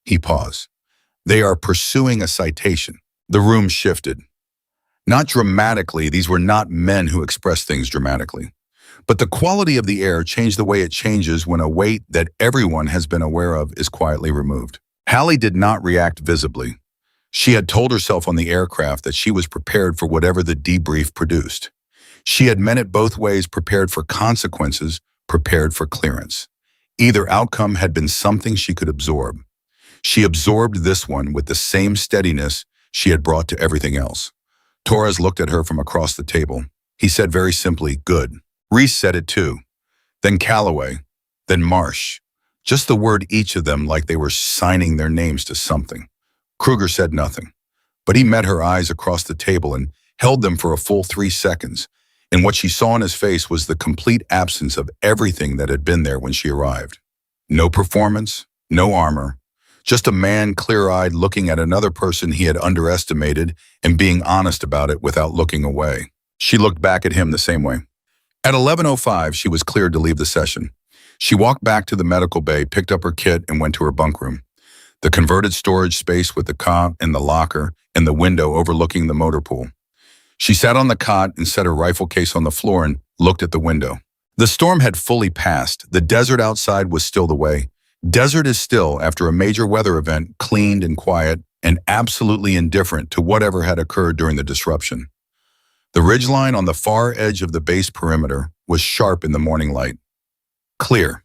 He paused. They are pursuing a citation. The room shifted. Not dramatically, these were not men who express things dramatically. But the quality of the air changed the way it changes when a weight that everyone has been aware of is quietly removed. Halley did not react visibly. She had told herself on the aircraft that she was prepared for whatever the debrief produced. She had meant it both ways, prepared for consequences, prepared for clearance. Either outcome had been something she could absorb. She absorbed this one with the same steadiness she had brought to everything else. Torres looked at her from across the table. He said very simply, good. Reese said it too. Then Calloway. Then Marsh. Just the word each of them like they were signing their names to something. Kruger said nothing, but he met her eyes across the table and held them for a full 3 seconds, and what she saw in his face was the complete absence of everything that had been there when she arrived. No performance, no armor, just a man clear-eyed looking at another person he had underestimated and being honest about it without looking away. She looked back at him the same way. At 11:05, she was cleared to leave the session. She walked back to the medical bay, picked up her kit, and went to her bunk room. The converted storage space with the cot and the locker and the window overlooking the motor pool. She sat on the cot and set her rifle case on the floor and looked at the window. The storm had fully passed. The desert outside was still the way. Desert is still, after a major weather event, cleaned and quiet and absolutely indifferent to whatever had occurred during the disruption. The ridgeline on the far edge of the base perimeter was sharp in the morning light. Clear.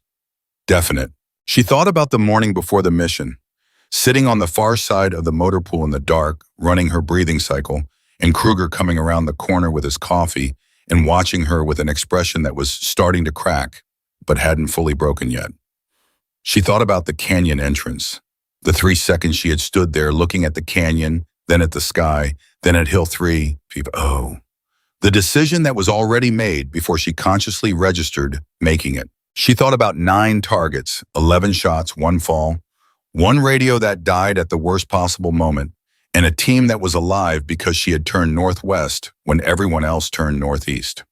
Definite. She thought about the morning before the mission. Sitting on the far side of the motor pool in the dark, running her breathing cycle, and Kruger coming around the corner with his coffee and watching her with an expression that was starting to crack, but hadn't fully broken yet. She thought about the canyon entrance, the 3 seconds she had stood there looking at the canyon, then at the sky, then at Hill 3. Oh. The decision that was already made before she consciously registered making it. She thought about 9 targets, 11 shots, 1 fall, 1 radio that died at the worst possible moment, and a team that was alive because she had turned northwest when everyone else turned northeast.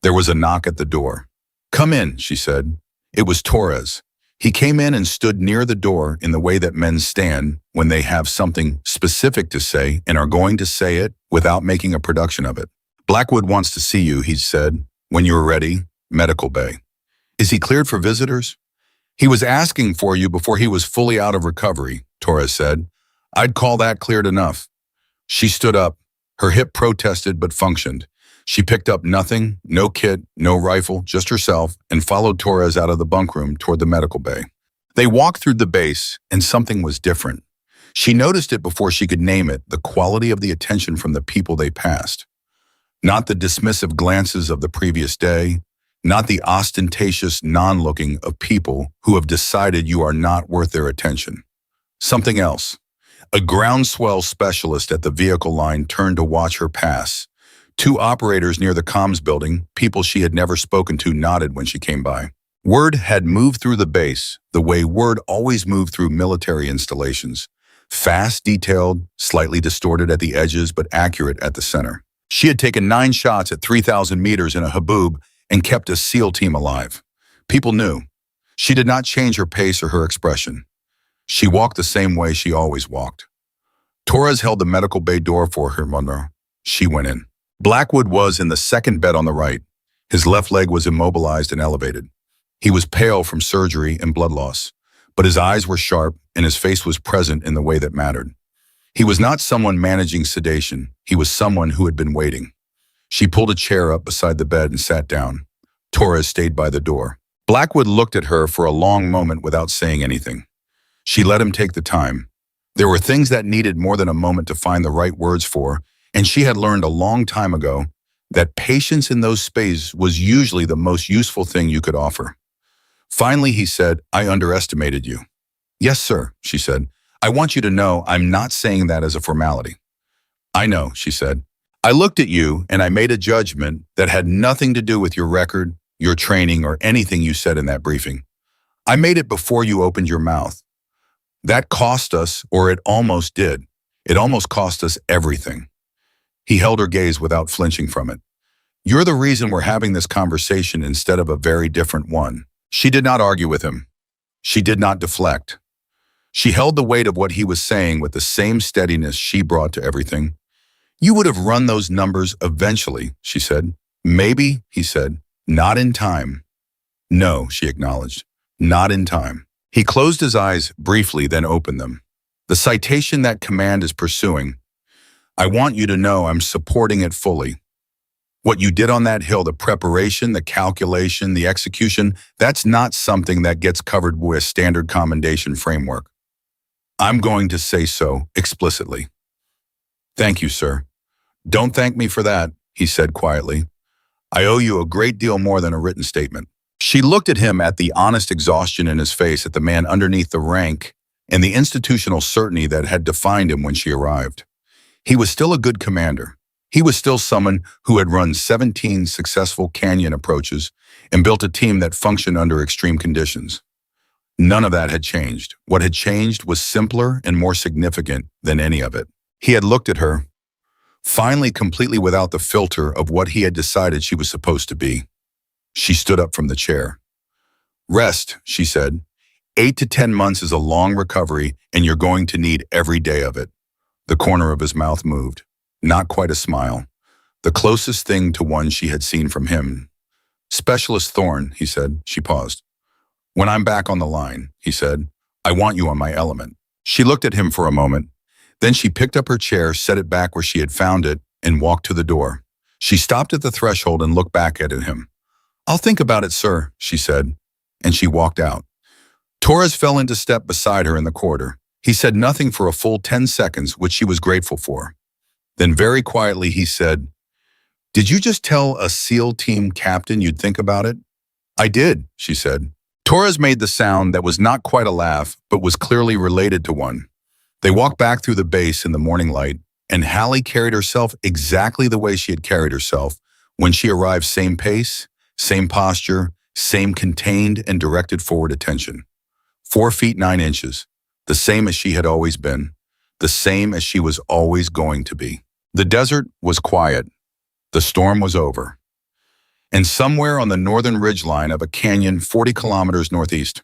There was a knock at the door. Come in, she said. It was Torres. He came in and stood near the door in the way that men stand when they have something specific to say and are going to say it without making a production of it. Blackwood wants to see you, he said. When you're ready, medical bay. Is he cleared for visitors? He was asking for you before he was fully out of recovery, Torres said. I'd call that cleared enough. She stood up. Her hip protested but functioned. She picked up nothing, no kit, no rifle, just herself, and followed Torres out of the bunk room toward the medical bay. They walked through the base, and something was different. She noticed it before she could name it, the quality of the attention from the people they passed. Not the dismissive glances of the previous day, not the ostentatious non-looking of people who have decided you are not worth their attention. Something else. A groundswell specialist at the vehicle line turned to watch her pass. 2 operators near the comms building, people she had never spoken to, nodded when she came by. Word had moved through the base, the way word always moved through military installations. Fast, detailed, slightly distorted at the edges, but accurate at the center. She had taken 9 shots at 3,000 meters in a haboob and kept a SEAL team alive. People knew. She did not change her pace or her expression. She walked the same way she always walked. Torres held the medical bay door for her mother. She went in. Blackwood was in the second bed on the right. His left leg was immobilized and elevated. He was pale from surgery and blood loss, but his eyes were sharp and his face was present in the way that mattered. He was not someone managing sedation. He was someone who had been waiting. She pulled a chair up beside the bed and sat down. Torres stayed by the door. Blackwood looked at her for a long moment without saying anything. She let him take the time. There were things that needed more than a moment to find the right words for, and she had learned a long time ago that patience in those spaces was usually the most useful thing you could offer. Finally, he said, "I underestimated you." "Yes, sir," she said. "I want you to know I'm not saying that as a formality." "I know," she said. "I looked at you and I made a judgment that had nothing to do with your record, your training, or anything you said in that briefing. I made it before you opened your mouth. That cost us, or it almost did. It almost cost us everything." He held her gaze without flinching from it. "You're the reason we're having this conversation instead of a very different one." She did not argue with him. She did not deflect. She held the weight of what he was saying with the same steadiness she brought to everything. "You would have run those numbers eventually," she said. "Maybe," he said. "Not in time." "No," she acknowledged. "Not in time." He closed his eyes briefly, then opened them. "The citation that command is pursuing, I want you to know I'm supporting it fully. What you did on that hill, the preparation, the calculation, the execution, that's not something that gets covered with standard commendation framework. I'm going to say so explicitly." "Thank you, sir." "Don't thank me for that," he said quietly. "I owe you a great deal more than a written statement." She looked at him, at the honest exhaustion in his face, at the man underneath the rank and the institutional certainty that had defined him when she arrived. He was still a good commander. He was still someone who had run 17 successful canyon approaches and built a team that functioned under extreme conditions. None of that had changed. What had changed was simpler and more significant than any of it. He had looked at her, finally completely without the filter of what he had decided she was supposed to be. She stood up from the chair. "Rest," she said. 8 to 10 months is a long recovery, and you're going to need every day of it." The corner of his mouth moved. Not quite a smile. The closest thing to one she had seen from him. "Specialist Thorne," he said. She paused. "When I'm back on the line," he said, "I want you on my element." She looked at him for a moment. Then she picked up her chair, set it back where she had found it, and walked to the door. She stopped at the threshold and looked back at him. "I'll think about it, sir," she said, and she walked out. Torres fell into step beside her in the corridor. He said nothing for a full 10 seconds, which she was grateful for. Then very quietly he said, "Did you just tell a SEAL team captain you'd think about it?" "I did," she said. Torres made the sound that was not quite a laugh, but was clearly related to one. They walked back through the base in the morning light, and Halley carried herself exactly the way she had carried herself when she arrived. Same pace, same posture, same contained and directed forward attention. 4 feet 9 inches. The same as she had always been, the same as she was always going to be. The desert was quiet. The storm was over. And somewhere on the northern ridgeline of a canyon 40 kilometers northeast,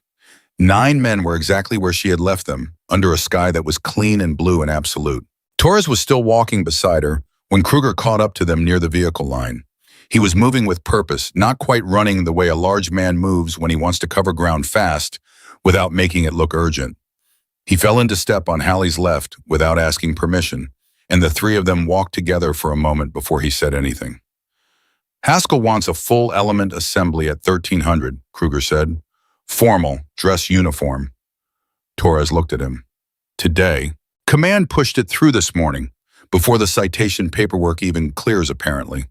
9 men were exactly where she had left them, under a sky that was clean and blue and absolute. Torres was still walking beside her when Kruger caught up to them near the vehicle line. He was moving with purpose, not quite running the way a large man moves when he wants to cover ground fast without making it look urgent. He fell into step on Halley's left without asking permission, and the 3 of them walked together for a moment before he said anything. "Haskell wants a full element assembly at 1300, Kruger said. "Formal, dress uniform." Torres looked at him. "Today." "Command pushed it through this morning, before the citation paperwork even clears, apparently."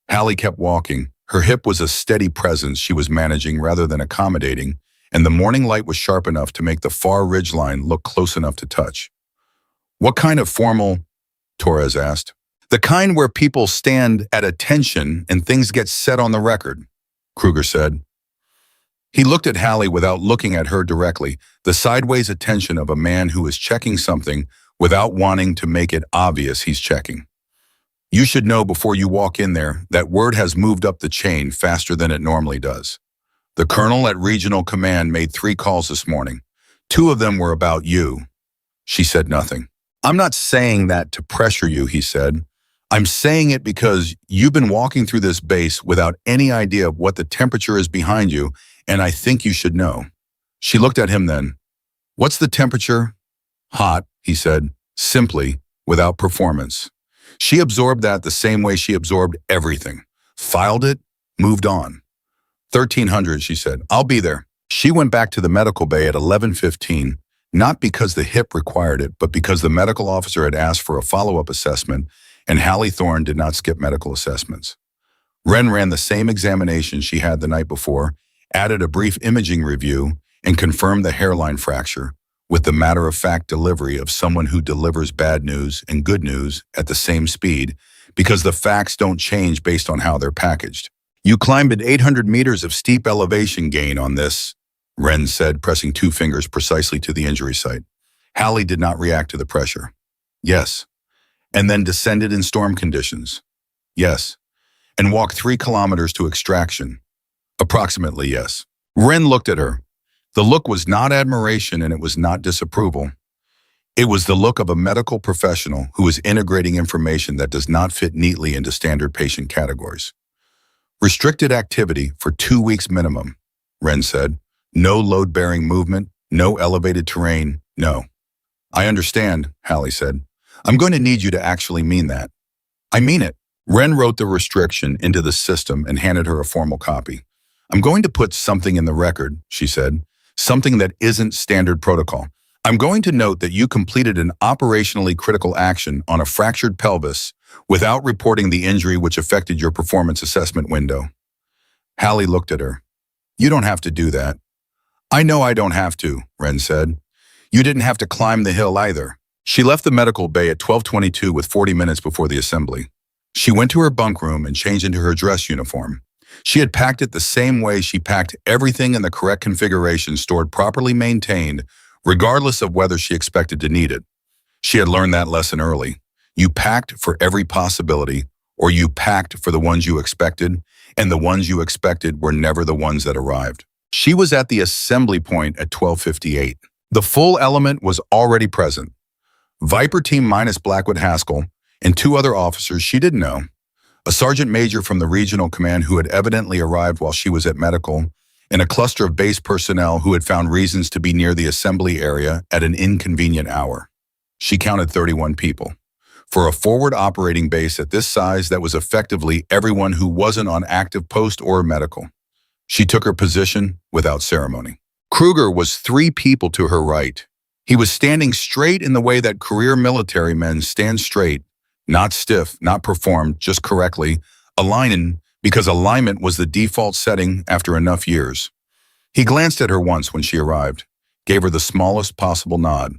Halley kept walking. Her hip was a steady presence she was managing rather than accommodating, and the morning light was sharp enough to make the far ridgeline look close enough to touch. "What kind of formal?" Torres asked. "The kind where people stand at attention and things get set on the record," Kruger said. He looked at Halley without looking at her directly, the sideways attention of a man who is checking something without wanting to make it obvious he's checking. "You should know before you walk in there that word has moved up the chain faster than it normally does. The colonel at regional command made 3 calls this morning. Two of them were about you. She said nothing. I'm not saying that to pressure you, he said. I'm saying it because you've been walking through this base without any idea of what the temperature is behind you, and I think you should know. She looked at him then. What's the temperature? Hot, he said, simply, without performance. She absorbed that the same way she absorbed everything. Filed it, moved on. 1300, she said. I'll be there. She went back to the medical bay at 11:15, not because the hip required it, but because the medical officer had asked for a follow-up assessment, and Halley Thorne did not skip medical assessments. Ren ran the same examination she had the night before, added a brief imaging review, and confirmed the hairline fracture, with the matter-of-fact delivery of someone who delivers bad news and good news at the same speed, because the facts don't change based on how they're packaged. You climbed 800 meters of steep elevation gain on this, Ren said, pressing two fingers precisely to the injury site. Halley did not react to the pressure. Yes. And then descended in storm conditions. Yes. And walked 3 kilometers to extraction. Approximately, yes. Ren looked at her. The look was not admiration and it was not disapproval. It was the look of a medical professional who is integrating information that does not fit neatly into standard patient categories. Restricted activity for 2 weeks minimum, Ren said. No load-bearing movement, no elevated terrain, no. I understand, Halley said. I'm going to need you to actually mean that. I mean it. Ren wrote the restriction into the system and handed her a formal copy. I'm going to put something in the record, she said, something that isn't standard protocol. I'm going to note that you completed an operationally critical action on a fractured pelvis without reporting the injury which affected your performance assessment window. Halley looked at her. You don't have to do that. I know I don't have to, Ren said. You didn't have to climb the hill either. She left the medical bay at 12:22 with 40 minutes before the assembly. She went to her bunk room and changed into her dress uniform. She had packed it the same way she packed everything in the correct configuration, stored properly maintained, regardless of whether she expected to need it. She had learned that lesson early. You packed for every possibility, or you packed for the ones you expected, and the ones you expected were never the ones that arrived. She was at the assembly point at 12:58. The full element was already present. Viper team minus Blackwood Haskell and 2 other officers she didn't know. A sergeant major from the regional command who had evidently arrived while she was at medical, and a cluster of base personnel who had found reasons to be near the assembly area at an inconvenient hour. She counted 31 people. For a forward operating base at this size, that was effectively everyone who wasn't on active post or medical. She took her position without ceremony. Kruger was 3 people to her right. He was standing straight in the way that career military men stand straight, not stiff, not performed, just correctly, aligning because alignment was the default setting after enough years. He glanced at her once when she arrived, gave her the smallest possible nod.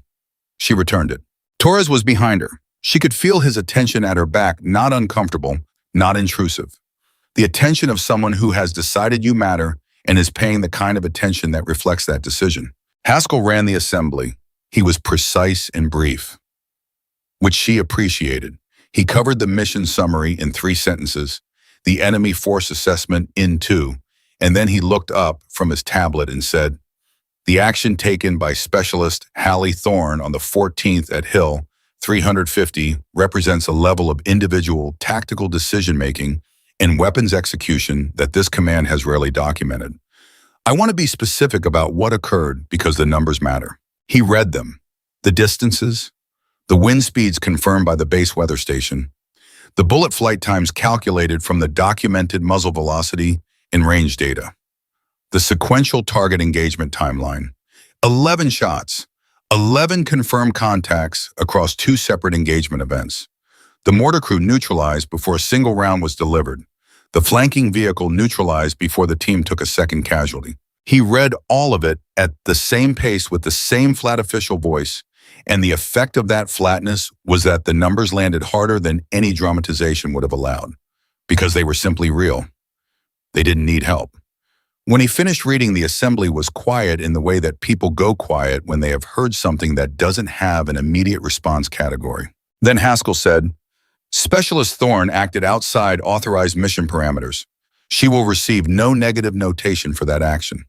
She returned it. Torres was behind her. She could feel his attention at her back, not uncomfortable, not intrusive. The attention of someone who has decided you matter and is paying the kind of attention that reflects that decision. Haskell ran the assembly. He was precise and brief, which she appreciated. He covered the mission summary in 3 sentences, the enemy force assessment in 2, and then he looked up from his tablet and said, the action taken by Specialist Halley Thorne on the 14th at Hill 350 represents a level of individual tactical decision-making and weapons execution that this command has rarely documented. I want to be specific about what occurred because the numbers matter. He read them. The distances, the wind speeds confirmed by the base weather station, the bullet flight times calculated from the documented muzzle velocity and range data, the sequential target engagement timeline, 11 shots, 11 confirmed contacts across 2 separate engagement events. The mortar crew neutralized before a single round was delivered. The flanking vehicle neutralized before the team took a second casualty. He read all of it at the same pace with the same flat official voice, and the effect of that flatness was that the numbers landed harder than any dramatization would have allowed, because they were simply real. They didn't need help. When he finished reading, the assembly was quiet in the way that people go quiet when they have heard something that doesn't have an immediate response category. Then Haskell said, Specialist Thorne acted outside authorized mission parameters. She will receive no negative notation for that action.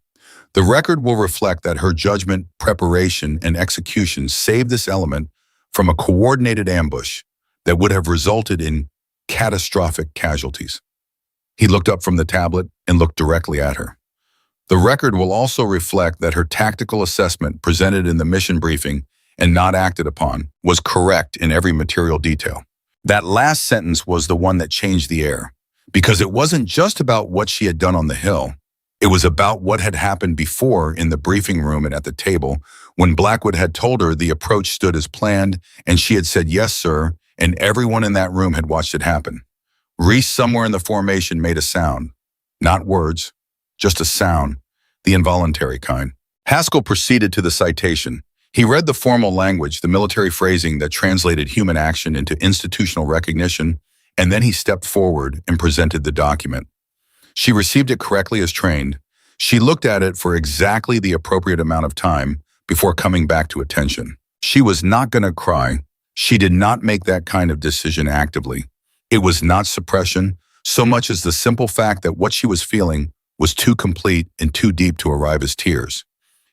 The record will reflect that her judgment, preparation, and execution saved this element from a coordinated ambush that would have resulted in catastrophic casualties. He looked up from the tablet and looked directly at her. The record will also reflect that her tactical assessment presented in the mission briefing and not acted upon was correct in every material detail. That last sentence was the one that changed the air, because it wasn't just about what she had done on the hill. It was about what had happened before in the briefing room and at the table when Blackwood had told her the approach stood as planned and she had said, "Yes, sir," and everyone in that room had watched it happen. Reese somewhere in the formation made a sound. Not words, just a sound, the involuntary kind. Haskell proceeded to the citation. He read the formal language, the military phrasing that translated human action into institutional recognition, and then he stepped forward and presented the document. She received it correctly as trained. She looked at it for exactly the appropriate amount of time before coming back to attention. She was not going to cry. She did not make that kind of decision actively. It was not suppression, so much as the simple fact that what she was feeling was too complete and too deep to arrive as tears.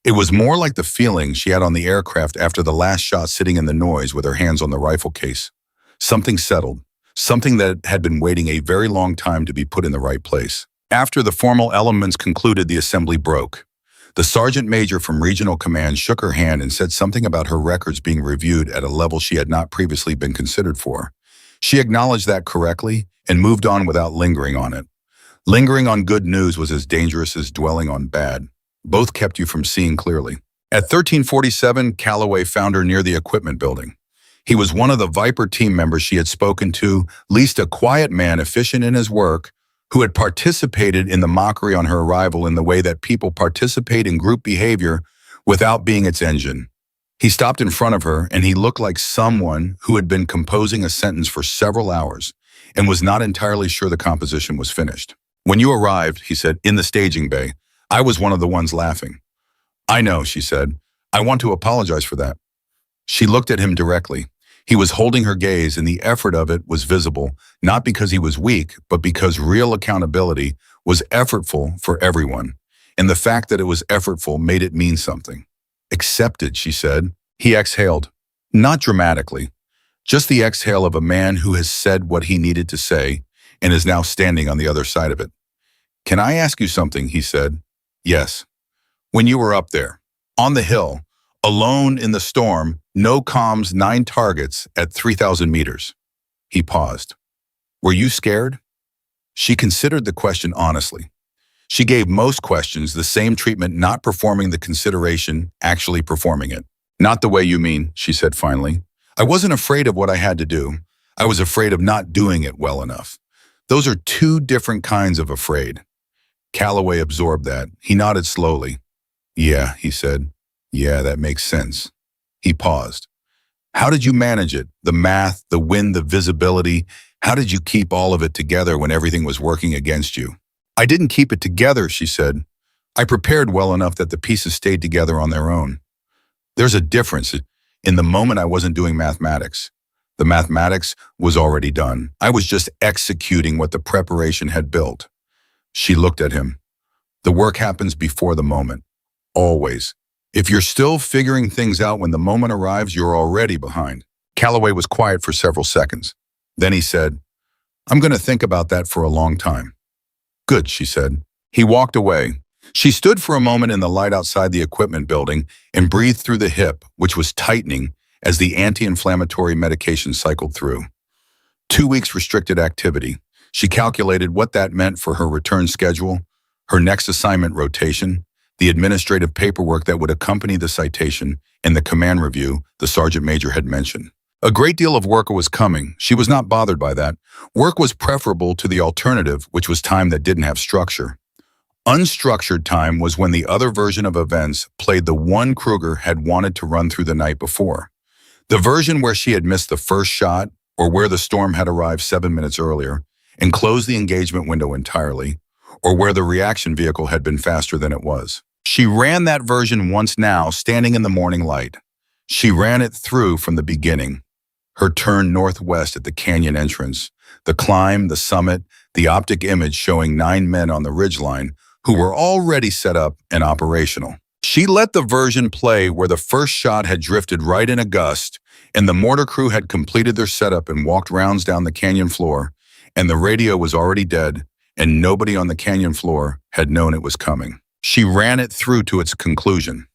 It was more like the feeling she had on the aircraft after the last shot, sitting in the noise with her hands on the rifle case. Something settled, something that had been waiting a very long time to be put in the right place. After the formal elements concluded, the assembly broke. The sergeant major from regional command shook her hand and said something about her records being reviewed at a level she had not previously been considered for. She acknowledged that correctly and moved on without lingering on it. Lingering on good news was as dangerous as dwelling on bad. Both kept you from seeing clearly. At 1347, Calloway found her near the equipment building. He was one of the Viper team members she had spoken to, least a quiet man efficient in his work, who had participated in the mockery on her arrival in the way that people participate in group behavior without being its engine. He stopped in front of her, and he looked like someone who had been composing a sentence for several hours and was not entirely sure the composition was finished. "When you arrived," he said, "in the staging bay, I was one of the ones laughing." "I know," she said. "I want to apologize for that." She looked at him directly. He was holding her gaze, and the effort of it was visible, not because he was weak, but because real accountability was effortful for everyone. And the fact that it was effortful made it mean something. "Accepted," she said. He exhaled. Not dramatically. Just the exhale of a man who has said what he needed to say and is now standing on the other side of it. "Can I ask you something?" he said. "Yes." "When you were up there, on the hill, alone in the storm, no comms, 9 targets at 3,000 meters. He paused. "Were you scared?" She considered the question honestly. She gave most questions the same treatment, not performing the consideration, actually performing it. "Not the way you mean," she said finally. "I wasn't afraid of what I had to do. I was afraid of not doing it well enough. Those are two different kinds of afraid." Calloway absorbed that. He nodded slowly. "Yeah," he said. "Yeah, that makes sense." He paused. "How did you manage it? The math, the wind, the visibility. How did you keep all of it together when everything was working against you?" "I didn't keep it together," she said. "I prepared well enough that the pieces stayed together on their own. There's a difference. In the moment, I wasn't doing mathematics. The mathematics was already done. I was just executing what the preparation had built." She looked at him. "The work happens before the moment. Always. If you're still figuring things out when the moment arrives, you're already behind." Calloway was quiet for several seconds. Then he said, "I'm going to think about that for a long time." "Good," she said. He walked away. She stood for a moment in the light outside the equipment building and breathed through the hip, which was tightening as the anti-inflammatory medication cycled through. 2 weeks restricted activity. She calculated what that meant for her return schedule, her next assignment rotation, the administrative paperwork that would accompany the citation, and the command review the sergeant major had mentioned. A great deal of work was coming. She was not bothered by that. Work was preferable to the alternative, which was time that didn't have structure. Unstructured time was when the other version of events played the one Kruger had wanted to run through the night before. The version where she had missed the first shot, or where the storm had arrived 7 minutes earlier and closed the engagement window entirely, or where the reaction vehicle had been faster than it was. She ran that version once now, standing in the morning light. She ran it through from the beginning. Her turn northwest at the canyon entrance, the climb, the summit, the optic image showing 9 men on the ridgeline, who were already set up and operational. She let the version play where the first shot had drifted right in a gust, and the mortar crew had completed their setup and walked rounds down the canyon floor, and the radio was already dead, and nobody on the canyon floor had known it was coming. She ran it through to its conclusion.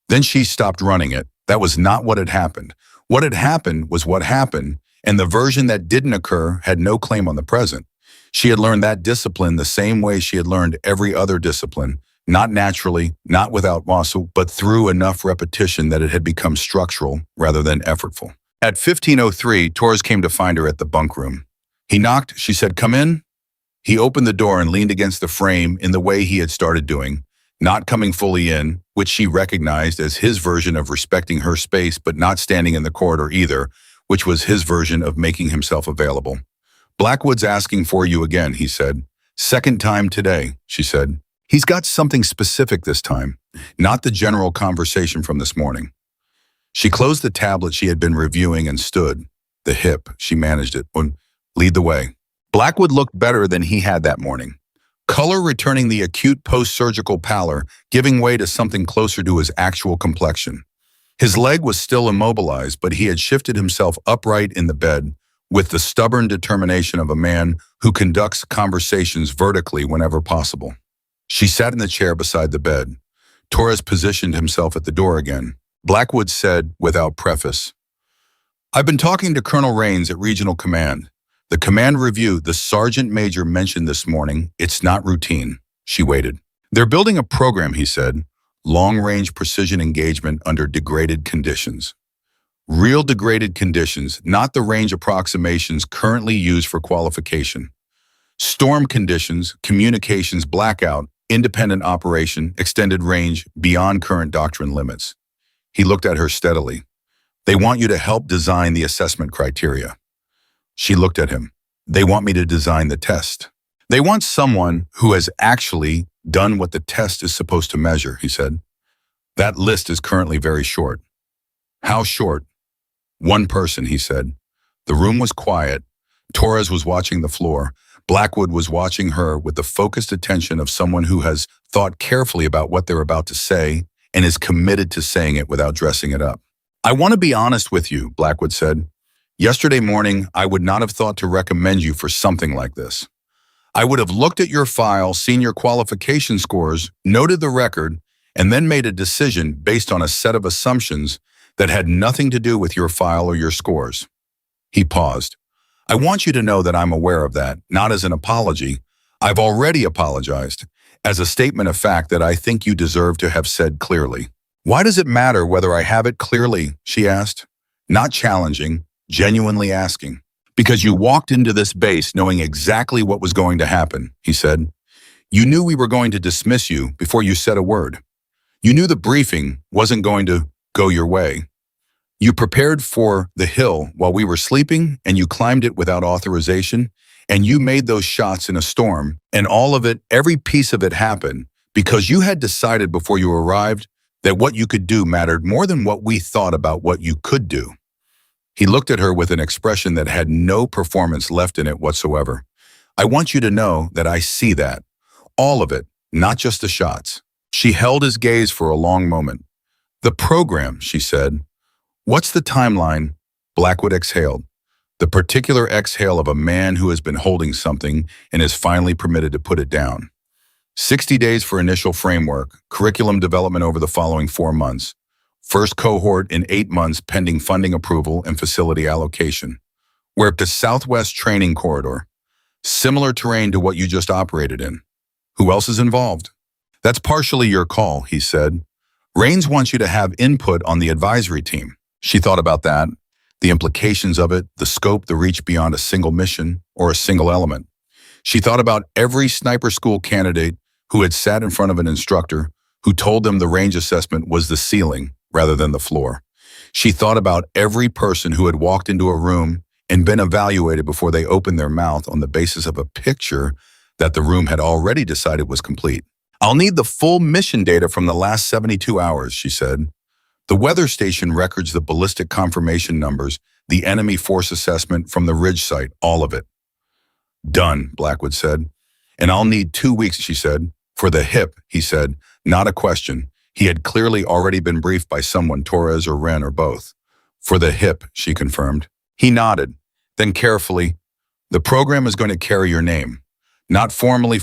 Then she stopped running it. That was not what had happened. What had happened was what happened, and the version that didn't occur had no claim on the present. She had learned that discipline the same way she had learned every other discipline, not naturally, not without muscle, but through enough repetition that it had become structural rather than effortful. At 15:03, Torres came to find her at the bunk room. He knocked, she said, "Come in." He opened the door and leaned against the frame in the way he had started doing, not coming fully in, which she recognized as his version of respecting her space but not standing in the corridor either, which was his version of making himself available. "Blackwood's asking for you again," he said. "Second time today," she said. "He's got something specific this time, not the general conversation from this morning." She closed the tablet she had been reviewing and stood. The hip, she managed it. "Lead the way." Blackwood looked better than he had that morning. Color returning the acute post-surgical pallor, giving way to something closer to his actual complexion. His leg was still immobilized, but he had shifted himself upright in the bed with the stubborn determination of a man who conducts conversations vertically whenever possible. She sat in the chair beside the bed. Torres positioned himself at the door again. Blackwood said, without preface, "I've been talking to Colonel Rains at Regional Command. The command review the Sergeant Major mentioned this morning, it's not routine." She waited. "They're building a program," he said. "Long-range precision engagement under degraded conditions. Real degraded conditions, not the range approximations currently used for qualification. Storm conditions, communications blackout, independent operation, extended range, beyond current doctrine limits." He looked at her steadily. "They want you to help design the assessment criteria." She looked at him. "They want me to design the test." "They want someone who has actually done what the test is supposed to measure," he said. "That list is currently very short." "How short?" "One person," he said. The room was quiet. Torres was watching the floor. Blackwood was watching her with the focused attention of someone who has thought carefully about what they're about to say and is committed to saying it without dressing it up. "I want to be honest with you," Blackwood said. "Yesterday morning, I would not have thought to recommend you for something like this. I would have looked at your file, seen your qualification scores, noted the record, and then made a decision based on a set of assumptions that had nothing to do with your file or your scores." He paused. "I want you to know that I'm aware of that, not as an apology. I've already apologized, as a statement of fact that I think you deserve to have said clearly." "Why does it matter whether I have it clearly?" she asked. Not challenging, genuinely asking. "Because you walked into this base knowing exactly what was going to happen," he said. "You knew we were going to dismiss you before you said a word. You knew the briefing wasn't going to go your way. You prepared for the hill while we were sleeping, and you climbed it without authorization, and you made those shots in a storm, and all of it, every piece of it happened because you had decided before you arrived that what you could do mattered more than what we thought about what you could do." He looked at her with an expression that had no performance left in it whatsoever. "I want you to know that I see that. All of it, not just the shots." She held his gaze for a long moment. "The program," she said. "What's the timeline?" Blackwood exhaled. The particular exhale of a man who has been holding something and is finally permitted to put it down. 60 days for initial framework, curriculum development over the following 4 months. First cohort in 8 months pending funding approval and facility allocation. We're up to Southwest Training Corridor. Similar terrain to what you just operated in. Who else is involved? "That's partially your call," he said. "Rains wants you to have input on the advisory team." She thought about that, the implications of it, the scope, the reach beyond a single mission or a single element. She thought about every sniper school candidate who had sat in front of an instructor who told them the range assessment was the ceiling rather than the floor. She thought about every person who had walked into a room and been evaluated before they opened their mouth on the basis of a picture that the room had already decided was complete. "I'll need the full mission data from the last 72 hours, she said. "The weather station records the ballistic confirmation numbers, the enemy force assessment from the ridge site, all of it." "Done," Blackwood said. "And I'll need 2 weeks," she said, For the hip, he said, not a question. He had clearly already been briefed by someone, Torres or Wren or both. For the hip, she confirmed. He nodded. Then carefully, the program is going to carry your name. Not formally,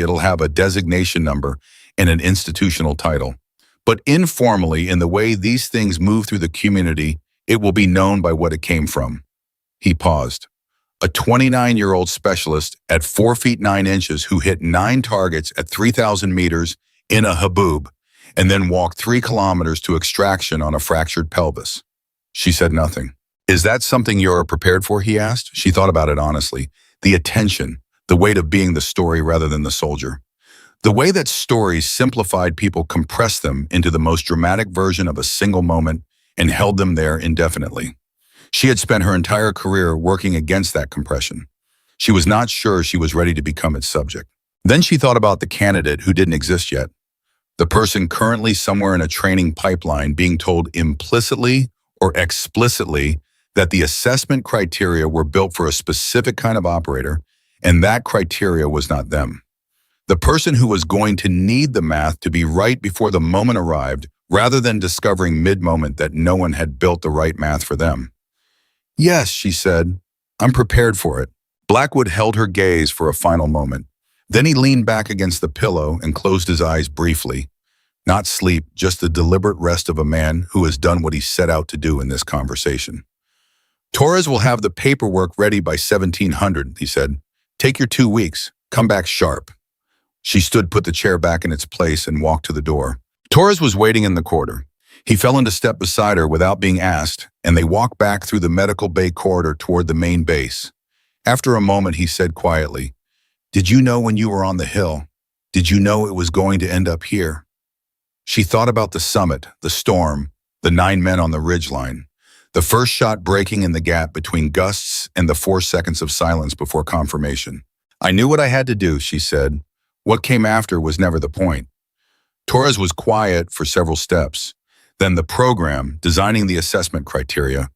it'll have a designation number and an institutional title. But informally, in the way these things move through the community, it will be known by what it came from. He paused. A 29-year-old specialist at 4 feet 9 inches who hit 9 targets at 3,000 meters in a haboob and then walked 3 kilometers to extraction on a fractured pelvis. She said nothing. Is that something you're prepared for, he asked. She thought about it honestly. The attention, the weight of being the story rather than the soldier. The way that stories simplified people compressed them into the most dramatic version of a single moment and held them there indefinitely. She had spent her entire career working against that compression. She was not sure she was ready to become its subject. Then she thought about the candidate who didn't exist yet. The person currently somewhere in a training pipeline being told implicitly or explicitly that the assessment criteria were built for a specific kind of operator, and that criteria was not them. The person who was going to need the math to be right before the moment arrived, rather than discovering mid-moment that no one had built the right math for them. Yes, she said, I'm prepared for it. Blackwood held her gaze for a final moment. Then he leaned back against the pillow and closed his eyes briefly. Not sleep, just the deliberate rest of a man who has done what he set out to do in this conversation. Torres will have the paperwork ready by 1700, he said. Take your 2 weeks. Come back sharp. She put the chair back in its place and walked to the door. Torres was waiting in the corridor. He fell into step beside her without being asked, and they walked back through the medical bay corridor toward the main base. After a moment, he said quietly, Did you know when you were on the hill? Did you know it was going to end up here? She thought about the summit, the storm, the 9 men on the ridgeline, the first shot breaking in the gap between gusts and the 4 seconds of silence before confirmation. I knew what I had to do, she said. What came after was never the point. Torres was quiet for several steps. Then the program, designing the assessment criteria.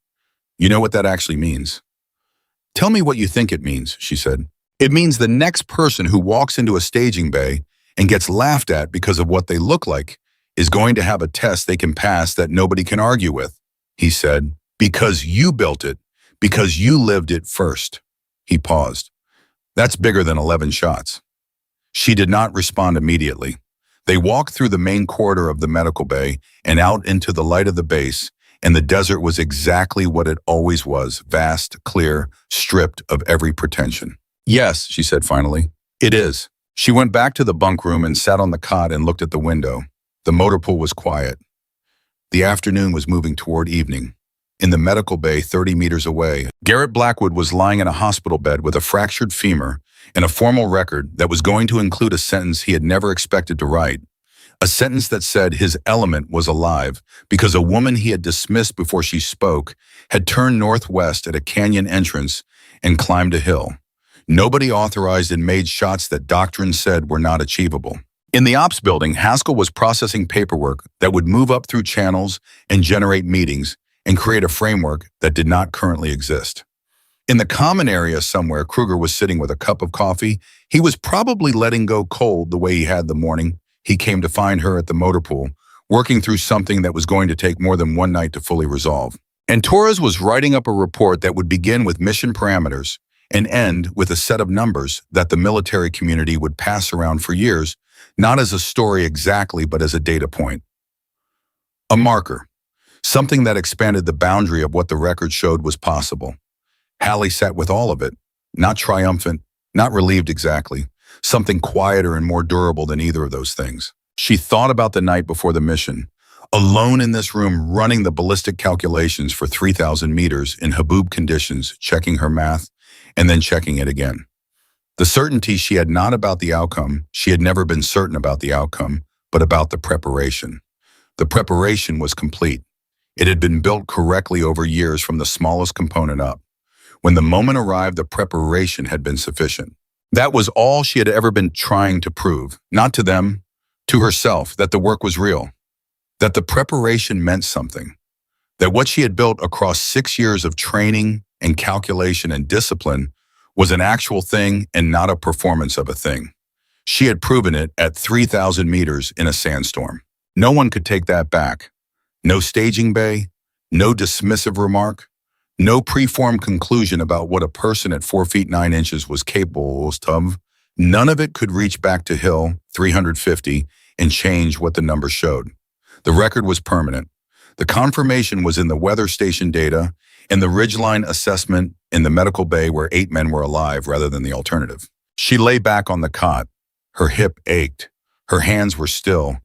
You know what that actually means? Tell me what you think it means, she said. It means the next person who walks into a staging bay and gets laughed at because of what they look like is going to have a test they can pass that nobody can argue with, he said, because you built it, because you lived it first. He paused. That's bigger than 11 shots. She did not respond immediately. They walked through the main corridor of the medical bay and out into the light of the base, and the desert was exactly what it always was, vast, clear, stripped of every pretension. Yes, she said finally. It is. She went back to the bunk room and sat on the cot and looked at the window. The motor pool was quiet. The afternoon was moving toward evening. In the medical bay 30 meters away, Garrett Blackwood was lying in a hospital bed with a fractured femur and a formal record that was going to include a sentence he had never expected to write. A sentence that said his element was alive because a woman he had dismissed before she spoke had turned northwest at a canyon entrance and climbed a hill. Nobody authorized and made shots that doctrine said were not achievable. In the ops building, Haskell was processing paperwork that would move up through channels and generate meetings and create a framework that did not currently exist. In the common area somewhere, Kruger was sitting with a cup of coffee. He was probably letting go cold the way he had the morning he came to find her at the motor pool, working through something that was going to take more than one night to fully resolve. And Torres was writing up a report that would begin with mission parameters and end with a set of numbers that the military community would pass around for years, not as a story exactly, but as a data point. A marker, something that expanded the boundary of what the record showed was possible. Halley sat with all of it, not triumphant, not relieved exactly, something quieter and more durable than either of those things. She thought about the night before the mission, alone in this room running the ballistic calculations for 3,000 meters in haboob conditions, checking her math, and then checking it again. The certainty she had not about the outcome, she had never been certain about the outcome, but about the preparation. The preparation was complete. It had been built correctly over years from the smallest component up. When the moment arrived, the preparation had been sufficient. That was all she had ever been trying to prove, not to them, to herself, that the work was real, that the preparation meant something, that what she had built across 6 years of training and calculation and discipline was an actual thing and not a performance of a thing. She had proven it at 3,000 meters in a sandstorm. No one could take that back. No staging bay, no dismissive remark, no preformed conclusion about what a person at 4 feet 9 inches was capable of. None of it could reach back to Hill, 350, and change what the numbers showed. The record was permanent. The confirmation was in the weather station data and the ridgeline assessment in the medical bay where 8 men were alive rather than the alternative. She lay back on the cot. Her hip ached. Her hands were still.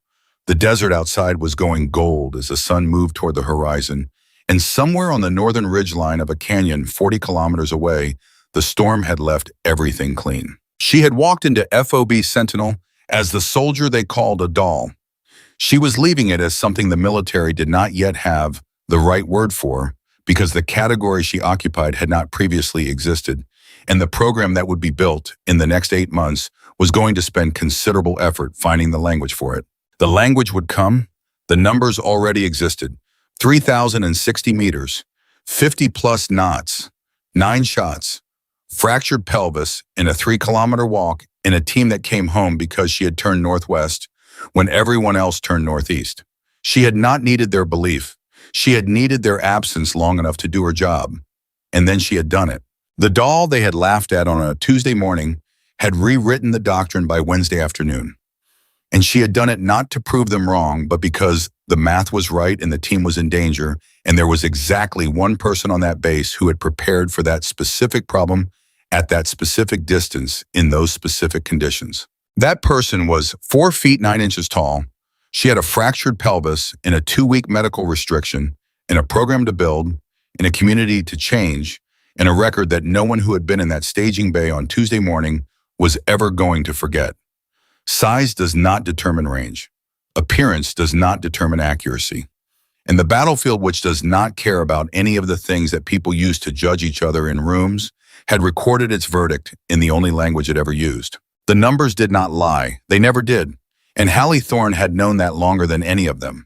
The desert outside was going gold as the sun moved toward the horizon, and somewhere on the northern ridgeline of a canyon 40 kilometers away, the storm had left everything clean. She had walked into FOB Sentinel as the soldier they called a doll. She was leaving it as something the military did not yet have the right word for, because the category she occupied had not previously existed, and the program that would be built in the next 8 months was going to spend considerable effort finding the language for it. The language would come. The numbers already existed. 3,060 meters, 50-plus knots, 9 shots, fractured pelvis in a 3-kilometer walk in a team that came home because she had turned northwest when everyone else turned northeast. She had not needed their belief. She had needed their absence long enough to do her job. And then she had done it. The doll they had laughed at on a Tuesday morning had rewritten the doctrine by Wednesday afternoon. And she had done it not to prove them wrong, but because the math was right and the team was in danger, and there was exactly one person on that base who had prepared for that specific problem at that specific distance in those specific conditions. That person was 4 feet 9 inches tall. She had a fractured pelvis in a 2-week medical restriction, in a program to build, in a community to change, and a record that no one who had been in that staging bay on Tuesday morning was ever going to forget. Size does not determine range. Appearance does not determine accuracy. And the battlefield, which does not care about any of the things that people use to judge each other in rooms, had recorded its verdict in the only language it ever used. The numbers did not lie. They never did. And Halley Thorne had known that longer than any of them.